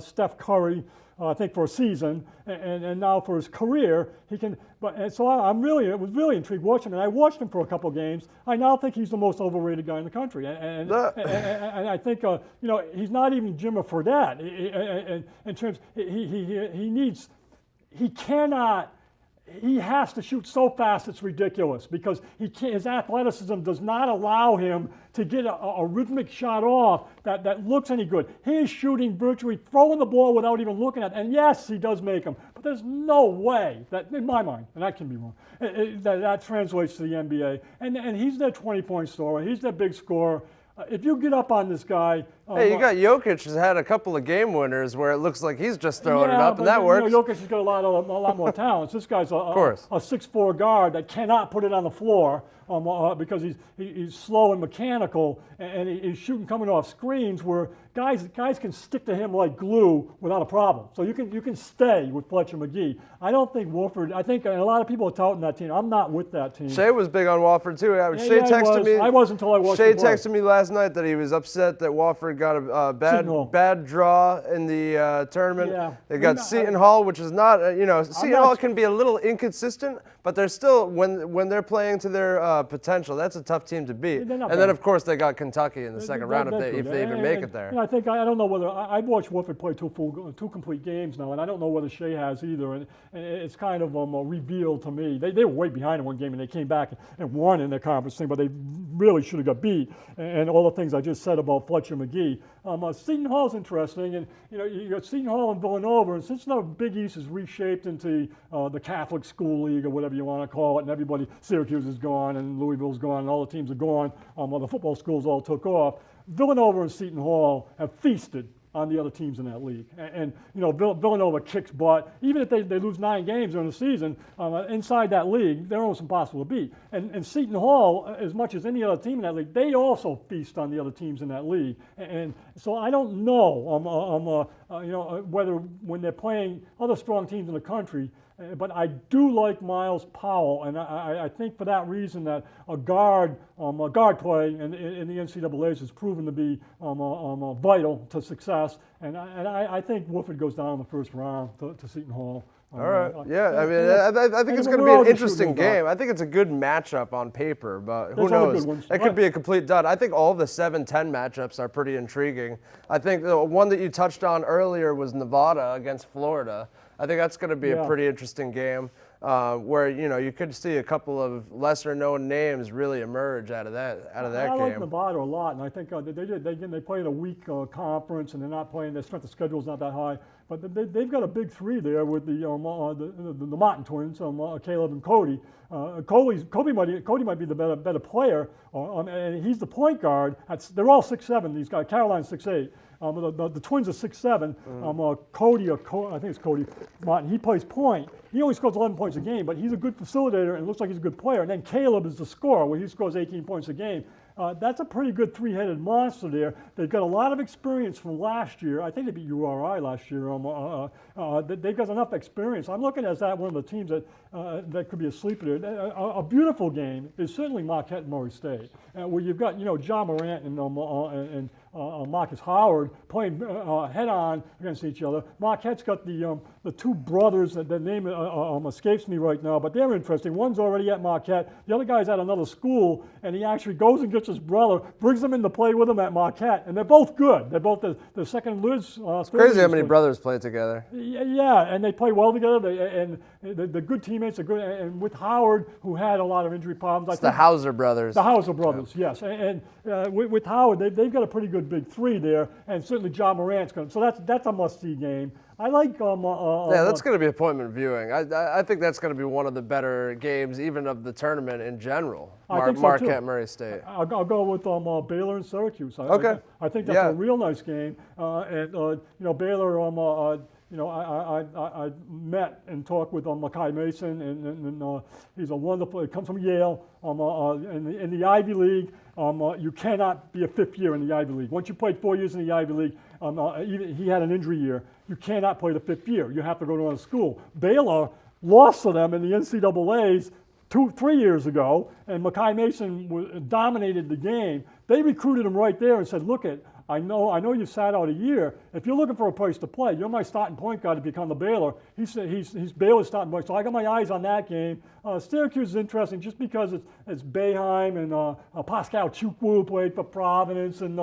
Steph Curry. I think for a season, and now for his career, he can. So I was really intrigued watching him, and I watched him for a couple games. I now think he's the most overrated guy in the country, and I think he's not even Jim or Fredette in terms. He has to shoot so fast it's ridiculous because his athleticism does not allow him to get a rhythmic shot off that looks any good. He is shooting virtually, throwing the ball without even looking at it. And yes, he does make them, but there's no way that, in my mind, and I can be wrong, that translates to the NBA. And he's their 20-point scorer. He's their big scorer. If you get up on this guy, Hey, you got Jokic has had a couple of game winners where it looks like he's just throwing it up, and that works. Jokic has got a lot more talents. This guy's a 6'4" guard that cannot put it on the floor because he's slow and mechanical, and he's shooting coming off screens where guys can stick to him like glue without a problem. So you can stay with Fletcher McGee. I don't think Wolford. I think and a lot of people are touting that team. I'm not with that team. Shea was big on Wofford too. Shea texted me. I was until I watched. Shea texted me last night that he was upset that Wofford got a bad draw in the tournament. Yeah. They got Seton Hall, which is not Seton Hall can be a little inconsistent, but they're still when they're playing to their potential. That's a tough team to beat. And then of course they got Kentucky in the second round if they even make it there. I think I don't know whether I've watched Wofford play two complete games now, and I don't know whether Shea has either. And it's kind of revealed to me they were way behind in one game and they came back and won in their conference thing, but they really should have got beat. And all the things I just said about Fletcher McGee. Seton Hall's interesting, and you got Seton Hall and Villanova, and since the Big East is reshaped into the Catholic School League or whatever you want to call it, and Syracuse is gone and Louisville's gone and all the teams are gone, the football schools all took off. Villanova and Seton Hall have feasted on the other teams in that league. And Villanova kicks butt. Even if they lose 9 games during the season, inside that league, they're almost impossible to beat. And Seton Hall, as much as any other team in that league, they also feast on the other teams in that league. And so I don't know whether when they're playing other strong teams in the country, but I do like Miles Powell, and I think for that reason that a guard play in the NCAA's has proven to be vital to success, and I think Wofford goes down in the first round to Seton Hall. All right. I think it's going to be an interesting game. I think it's a good matchup on paper, but who knows? It could be a complete dud. I think all of the 7-10 matchups are pretty intriguing. I think the one that you touched on earlier was Nevada against Florida. I think that's going to be a pretty interesting game where you could see a couple of lesser-known names really emerge out of that game. I like Nevada a lot, and I think they play in a weak conference, and they're not playing. Their strength of schedule is not that high, but they've got a big 3 there with the Martin twins, Caleb and Cody. Cody might be the better player, and he's the point guard. They're all 6'7". These guys. Caroline's 6'8". The twins are 6'7". I think it's Cody Martin. He plays point. He only scores 11 points a game, but he's a good facilitator and looks like he's a good player. And then Caleb is the scorer, where he scores 18 points a game. That's a pretty good 3-headed monster there. They've got a lot of experience from last year. I think they beat URI last year. They've got enough experience. I'm looking at that one of the teams that could be a sleeper there. A beautiful game is certainly Marquette and Murray State, where you've got John Morant and Marcus Howard playing head-on against each other. Marquette's got the 2 brothers, that their name escapes me right now, but they're interesting. One's already at Marquette. The other guy's at another school, and he actually goes and gets his brother, brings him in to play with him at Marquette, and they're both good. They're both the second Liz. It's crazy how many brothers play together. Yeah, and they play well together, and they're good teammates. They're good, and with Howard, who had a lot of injury problems. It's the Hauser brothers. The Hauser brothers, yes. And with Howard, they've got a pretty good big 3 there, and certainly John Morant's going. So that's a must-see game. I like. That's going to be appointment viewing. I think that's going to be one of the better games, even of the tournament in general. Marquette, Murray State. I'll go with Baylor and Syracuse. Okay. I think that's a real nice game. Baylor. I met and talked with Makai Mason, and he's a wonderful. He comes from Yale. In the Ivy League, you cannot be a 5th year in the Ivy League. Once you played 4 years in the Ivy League, he had an injury year. You cannot play the 5th year. You have to go to another school. Baylor lost to them in the NCAA's 3 years ago, and Makai Mason dominated the game. They recruited him right there and said, "Look I know you sat out a year. If you're looking for a place to play, you're my starting point guard if you come to Baylor." He said he's Baylor's starting point. So I got my eyes on that game. Syracuse is interesting just because it's Boeheim and Pascal Chukwu played for Providence, and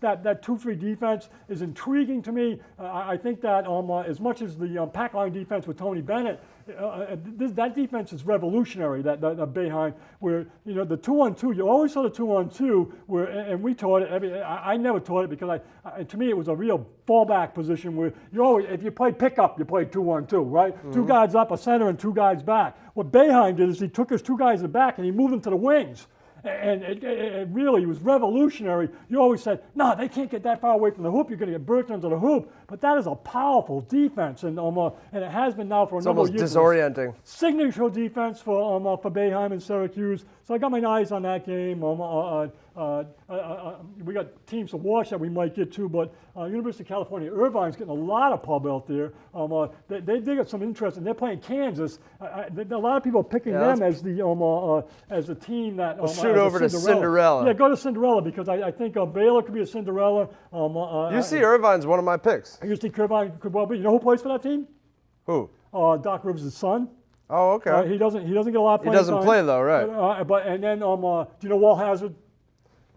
that 2-3 defense is intriguing to me. I think that as much as the pack line defense with Tony Bennett, that defense is revolutionary. That Boeheim, where the 2-on-2, you always saw the 2-on-2, where and we taught it. I never taught it because to me it was a real fallback position where you always, if you played pickup, you played 2-on-2, right? Mm-hmm. 2 guys up, a center, and 2 guys back. What Boeheim did is he took his 2 guys in the back and he moved them to the wings. And it really was revolutionary. You always said, no, they can't get that far away from the hoop. You're going to get burst into the hoop. But that is a powerful defense, and it has been now for a number of years. It's almost disorienting. Signature defense for Boeheim and Syracuse. So I got my eyes on that game. We got teams to watch that we might get to, but University of California, Irvine's getting a lot of pub out there. They got some interest, and they're playing Kansas. A lot of people are picking them as the team that shoot over to Cinderella. Yeah, go to Cinderella because I think Baylor could be a Cinderella. UC Irvine's one of my picks. UC Irvine could well be. You know who plays for that team? Who? Doc Rivers' son. Oh, okay. He doesn't get a lot of playing He doesn't time. play though, right? And then do you know Walt Hazard?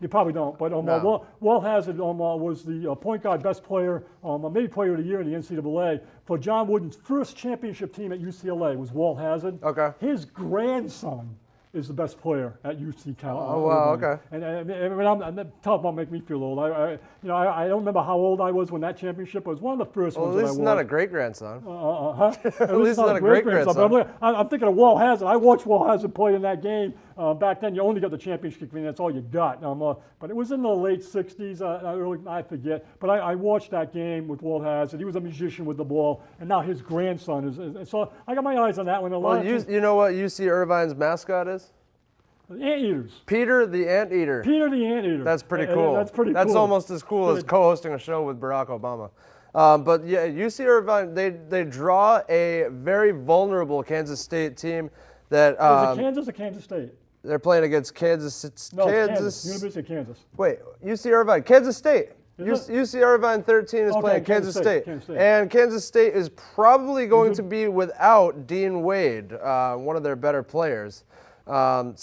You probably don't, but No. Walt Hazard was the point guard best player, maybe player of the year in the NCAA for John Wooden's first championship team at UCLA was Walt Hazard. Okay. His grandson is the best player at UC Cal. Oh, wow, okay. And talk about make me feel old. I don't remember how old I was when that championship was. One of the first Well, ones at that I least watched. not a great grandson. At least not a great grandson. But I'm thinking of Walt Hazard. I watched Walt Hazard play in that game. Back then, you only got the championship game. That's all you got. But it was in the late 60s. I forget. But I watched that game with Walt Hazard. He was a musician with the ball. And now his grandson is. So I got my eyes on that one. Well, you know what UC Irvine's mascot is? Anteaters. Peter the Anteater. Peter the Anteater. That's pretty cool. That's pretty cool. That's almost as cool as co-hosting a show with Barack Obama. But yeah, UC Irvine, they draw a very vulnerable Kansas State team that Is it Kansas or Kansas State? they're playing against Kansas. No, Kansas. University of Kansas. Wait, UC Irvine, Kansas State. Is it? UC Irvine 13 is Okay, playing Kansas State. Kansas State. And Kansas State is probably going to be without Dean Wade, one of their better players. And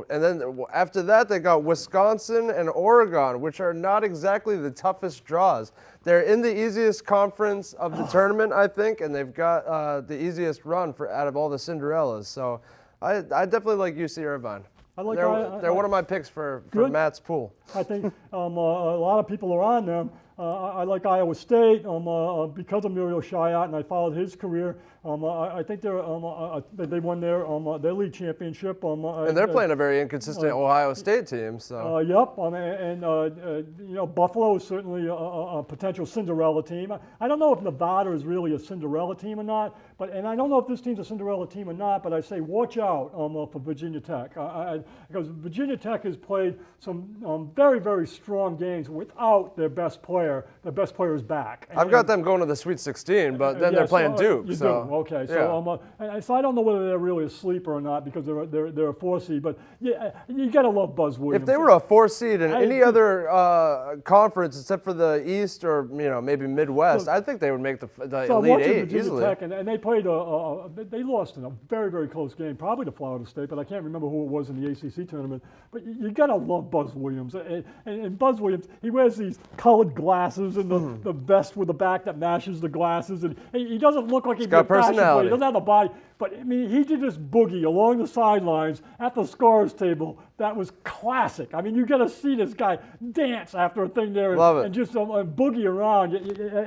then after that, they got Wisconsin and Oregon, which are not exactly the toughest draws. They're in the easiest conference of the tournament, I think, and they've got the easiest run out of all the Cinderellas. So I definitely like UC Irvine. They're one of my picks for Matt's pool. I think a lot of people are on them. I like Iowa State because of Muriel Shiat, and I followed his career. I think they won their league championship. And they're playing a very inconsistent Ohio State team. So. Yep, Buffalo is certainly a potential Cinderella team. I don't know if Nevada is really a Cinderella team or not, and I don't know if this team's a Cinderella team or not. But I say watch out for Virginia Tech because Virginia Tech has played some very, very strong games without their best player. Their best player is back. I've got them going to the Sweet 16, but then they're playing Duke. You so. do. Okay. Yeah. So I don't know whether they're really a sleeper or not because they're a 4 seed. But yeah, you gotta love Buzz Williams. If they were a 4 seed in any other conference except for the East or maybe Midwest, I think they would make the Elite Eight Virginia easily. Tech, and they played they lost in a very, very close game, probably to Florida State, but I can't remember who it was in the ACC tournament. But you gotta love Buzz Williams, and Buzz Williams, he wears these colored glasses and the vest with the back that matches the glasses, and he doesn't look like he's got personality. He doesn't have the body, but I mean, he did this boogie along the sidelines at the scorer's table. That was classic. I mean, you got to see this guy dance after a thing there and just boogie around.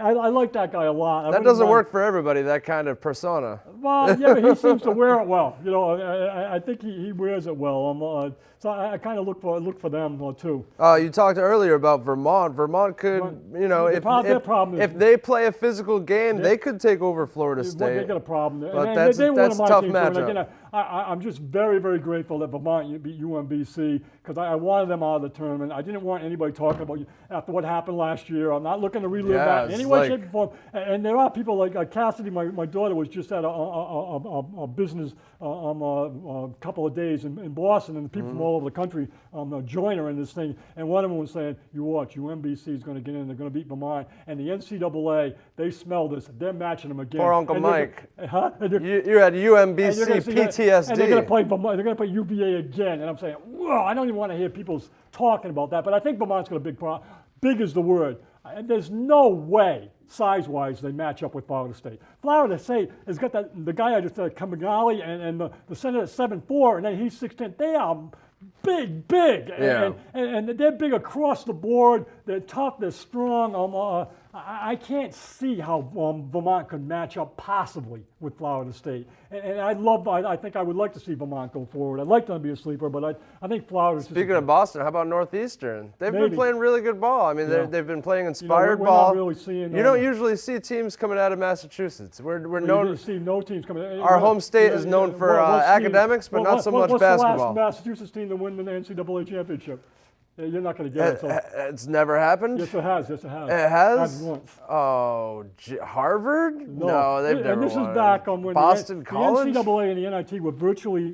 I like that guy a lot. That doesn't work for everybody, that kind of persona. Well, yeah, but he seems to wear it well. I think he wears it well. So I kind of look for them too. You talked earlier about Vermont. Vermont could, if they play a physical game, they could take over Florida State. They got a problem there. But that's a tough matchup. Again, I'm just very, very grateful that Vermont beat UMBC because I wanted them out of the tournament. I didn't want anybody talking about after what happened last year. I'm not looking to relive that in any way, shape, or form. And there are people like Cassidy, my daughter, was just at a business a couple of days in Boston, and people from all over the country join her in this thing. And one of them was saying, you watch, UMBC is going to get in, they're going to beat Vermont. And the NCAA, they smell this. They're matching them again. Poor Uncle Mike. You had UMBC PTSD. And they're going to play Vermont. They're going to play UVA again. And I'm saying, whoa, I don't even want to hear people talking about that. But I think Vermont's got a big problem. Big is the word. And there's no way, size-wise, they match up with Florida State. Florida State has got the guy I just said, Kamigali, and the center at 7'4", and then he's 6'10". They are big, Yeah. and they're big across the board. They're tough, they're strong. I can't see how Vermont could match up possibly with Florida State. And I think I would like to see Vermont go forward. I'd like them to be a sleeper, but I think Florida's Speaking of Boston, how about Northeastern? They've been Maybe. playing really good ball. I mean, Yeah. they've been playing inspired we're ball. not really seeing, you don't usually see teams coming out of Massachusetts. We're you known. see no teams coming. Our home state is known for academics, but not so much what's basketball. the last Massachusetts team to win the NCAA championship? Yeah, you're not going to get it. So. It's never happened. Yes, it has. Yes, it has. It has? Happened once. Oh, Harvard? No, they've never And this won. is back when Boston College? the NCAA and the NIT were virtually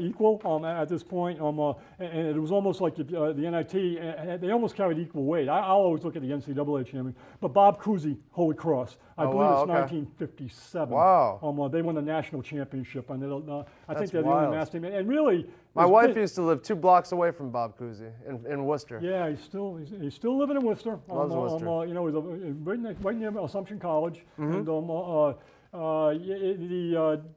equal at this point. And it was almost like if, the NIT, they almost carried equal weight. I'll always look at the NCAA champion. But Bob Cousy, Holy Cross, I believe wow, it's okay. 1957. Wow. They won the national championship. And I think they're the wild. only mass team. And really, My wife used to live 2 blocks away from Bob Cousy in Worcester. yeah, he's still living in Worcester. Loves Worcester. He's right near Assumption College, and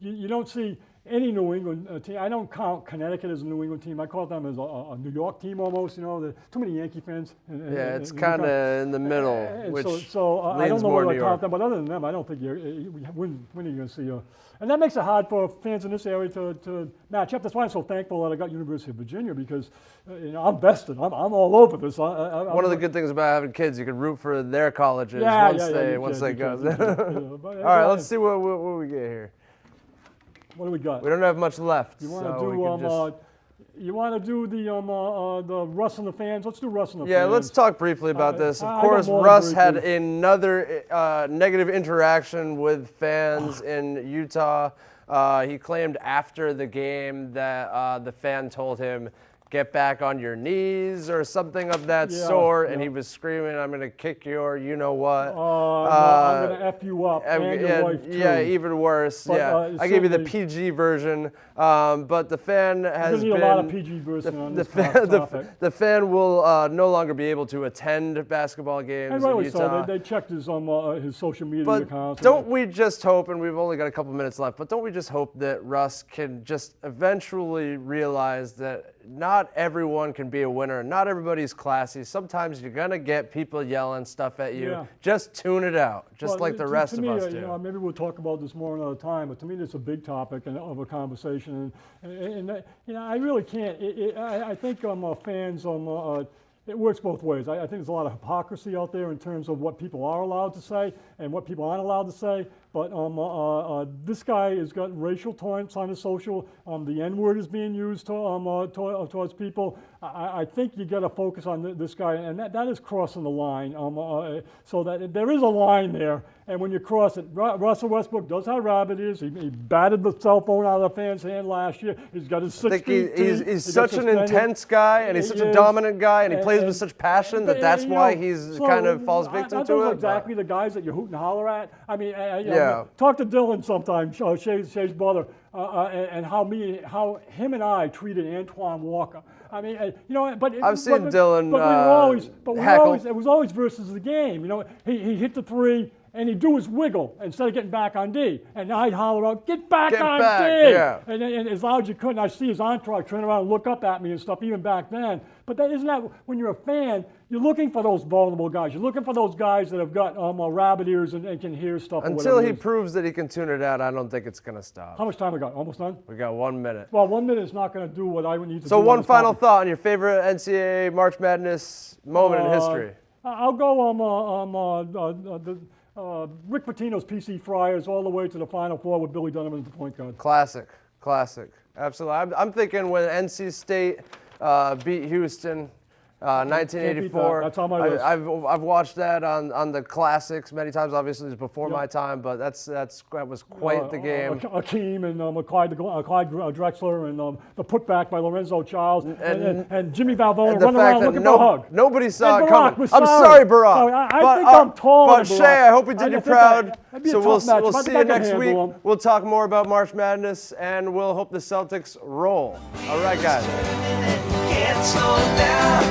you don't see any New England team. I don't count Connecticut as a New England team. I call them as a New York team almost. Too many Yankee fans. Yeah, it's kind of in the middle, which I don't leans know more whether New I count York. them, but other than them, I don't think when are you going to see and that makes it hard for fans in this area to match up. That's why I'm so thankful that I got University of Virginia because I'm vested. I'm all over this. One of the good things about having kids, you can root for their colleges once they go. All right, let's see what we get here. What do we got? We don't have much left. You want so to we do can just... you want to do the Russ and the fans? Let's do Russ and the fans. Yeah, let's talk briefly about this. I Of got course, more Russ to had agree another negative interaction with fans in Utah. He claimed after the game that the fan told him, "Get back on your knees," or something of that sort, and he was screaming, "I'm going to kick your you-know-what." No, I'm going to F you up and your wife too. Yeah, even worse. But, I gave you the certainly- PG version, but the fan has There's been... a lot of PG version on this topic. The fan will no longer be able to attend basketball games And in rightly Utah. so. They checked his social media But accounts. don't we just hope, and we've only got a couple minutes left, but don't we just hope that Russ can just eventually realize that not everyone can be a winner. Not everybody's classy. Sometimes you're going to get people yelling stuff at you. Yeah. Just tune it out, just Well, like the to rest of me, us do. Maybe we'll talk about this more another time, but to me, it's a big topic of a conversation. And I really can't. I think fans, it works both ways. I think there's a lot of hypocrisy out there in terms of what people are allowed to say and what people aren't allowed to say. But this guy has got racial taunts on his social. The N-word is being used towards people. I think you got to focus on this guy, and that is crossing the line. So that there is a line there, and when you cross it, Russell Westbrook does how rabid he is. He batted the cell phone out of the fan's hand last year. He's got his 6 I feet. think he's He such got an suspended. intense guy, and he's such He a is. dominant guy, and he plays with And- such passion But, that's you why know, he's so kind of falls victim aren't to those it. exactly the guys that you hoot and holler at? I mean, Yeah. talk to Dylan sometime, Shay's brother, and how him and I treated Antoine Walker. I mean, I've seen Dylan But heckle. it was always versus the game. He hit the 3. And he'd do his wiggle instead of getting back on D. And I'd holler out, get back on D! yeah. And as loud as you could, and I see his entourage turn around and look up at me and stuff, even back then. But isn't that, when you're a fan, you're looking for those vulnerable guys. You're looking for those guys that have got rabbit ears and can hear stuff. Until he it is. proves that he can tune it out, I don't think it's going to stop. How much time we got? Almost done? We got 1 minute. Well, 1 minute is not going to do what I would need to do. So on one this final topic. thought on your favorite NCAA March Madness moment in history. I'll go Rick Pitino's PC Friars all the way to the Final Four with Billy Donovan as the point guard. Classic. Absolutely. I'm thinking when NC State beat Houston, 1984. That's on my list. I've watched that on the classics many times. Obviously, it's before my time, but that was quite the game. Akeem and Clyde Drexler and the putback by Lorenzo Charles and Jimmy Valverde And the running fact around that looking for a hug. nobody saw And it Barack coming. was I'm sorry, Barack. Sorry, I but, think I'm taller But than Shay, Barack. I hope we did you think proud. that'd be a So tough match, we'll but I see think you I can next week. handle 'em. We'll talk more about March Madness, and we'll hope the Celtics roll. All right, guys. Can't slow down.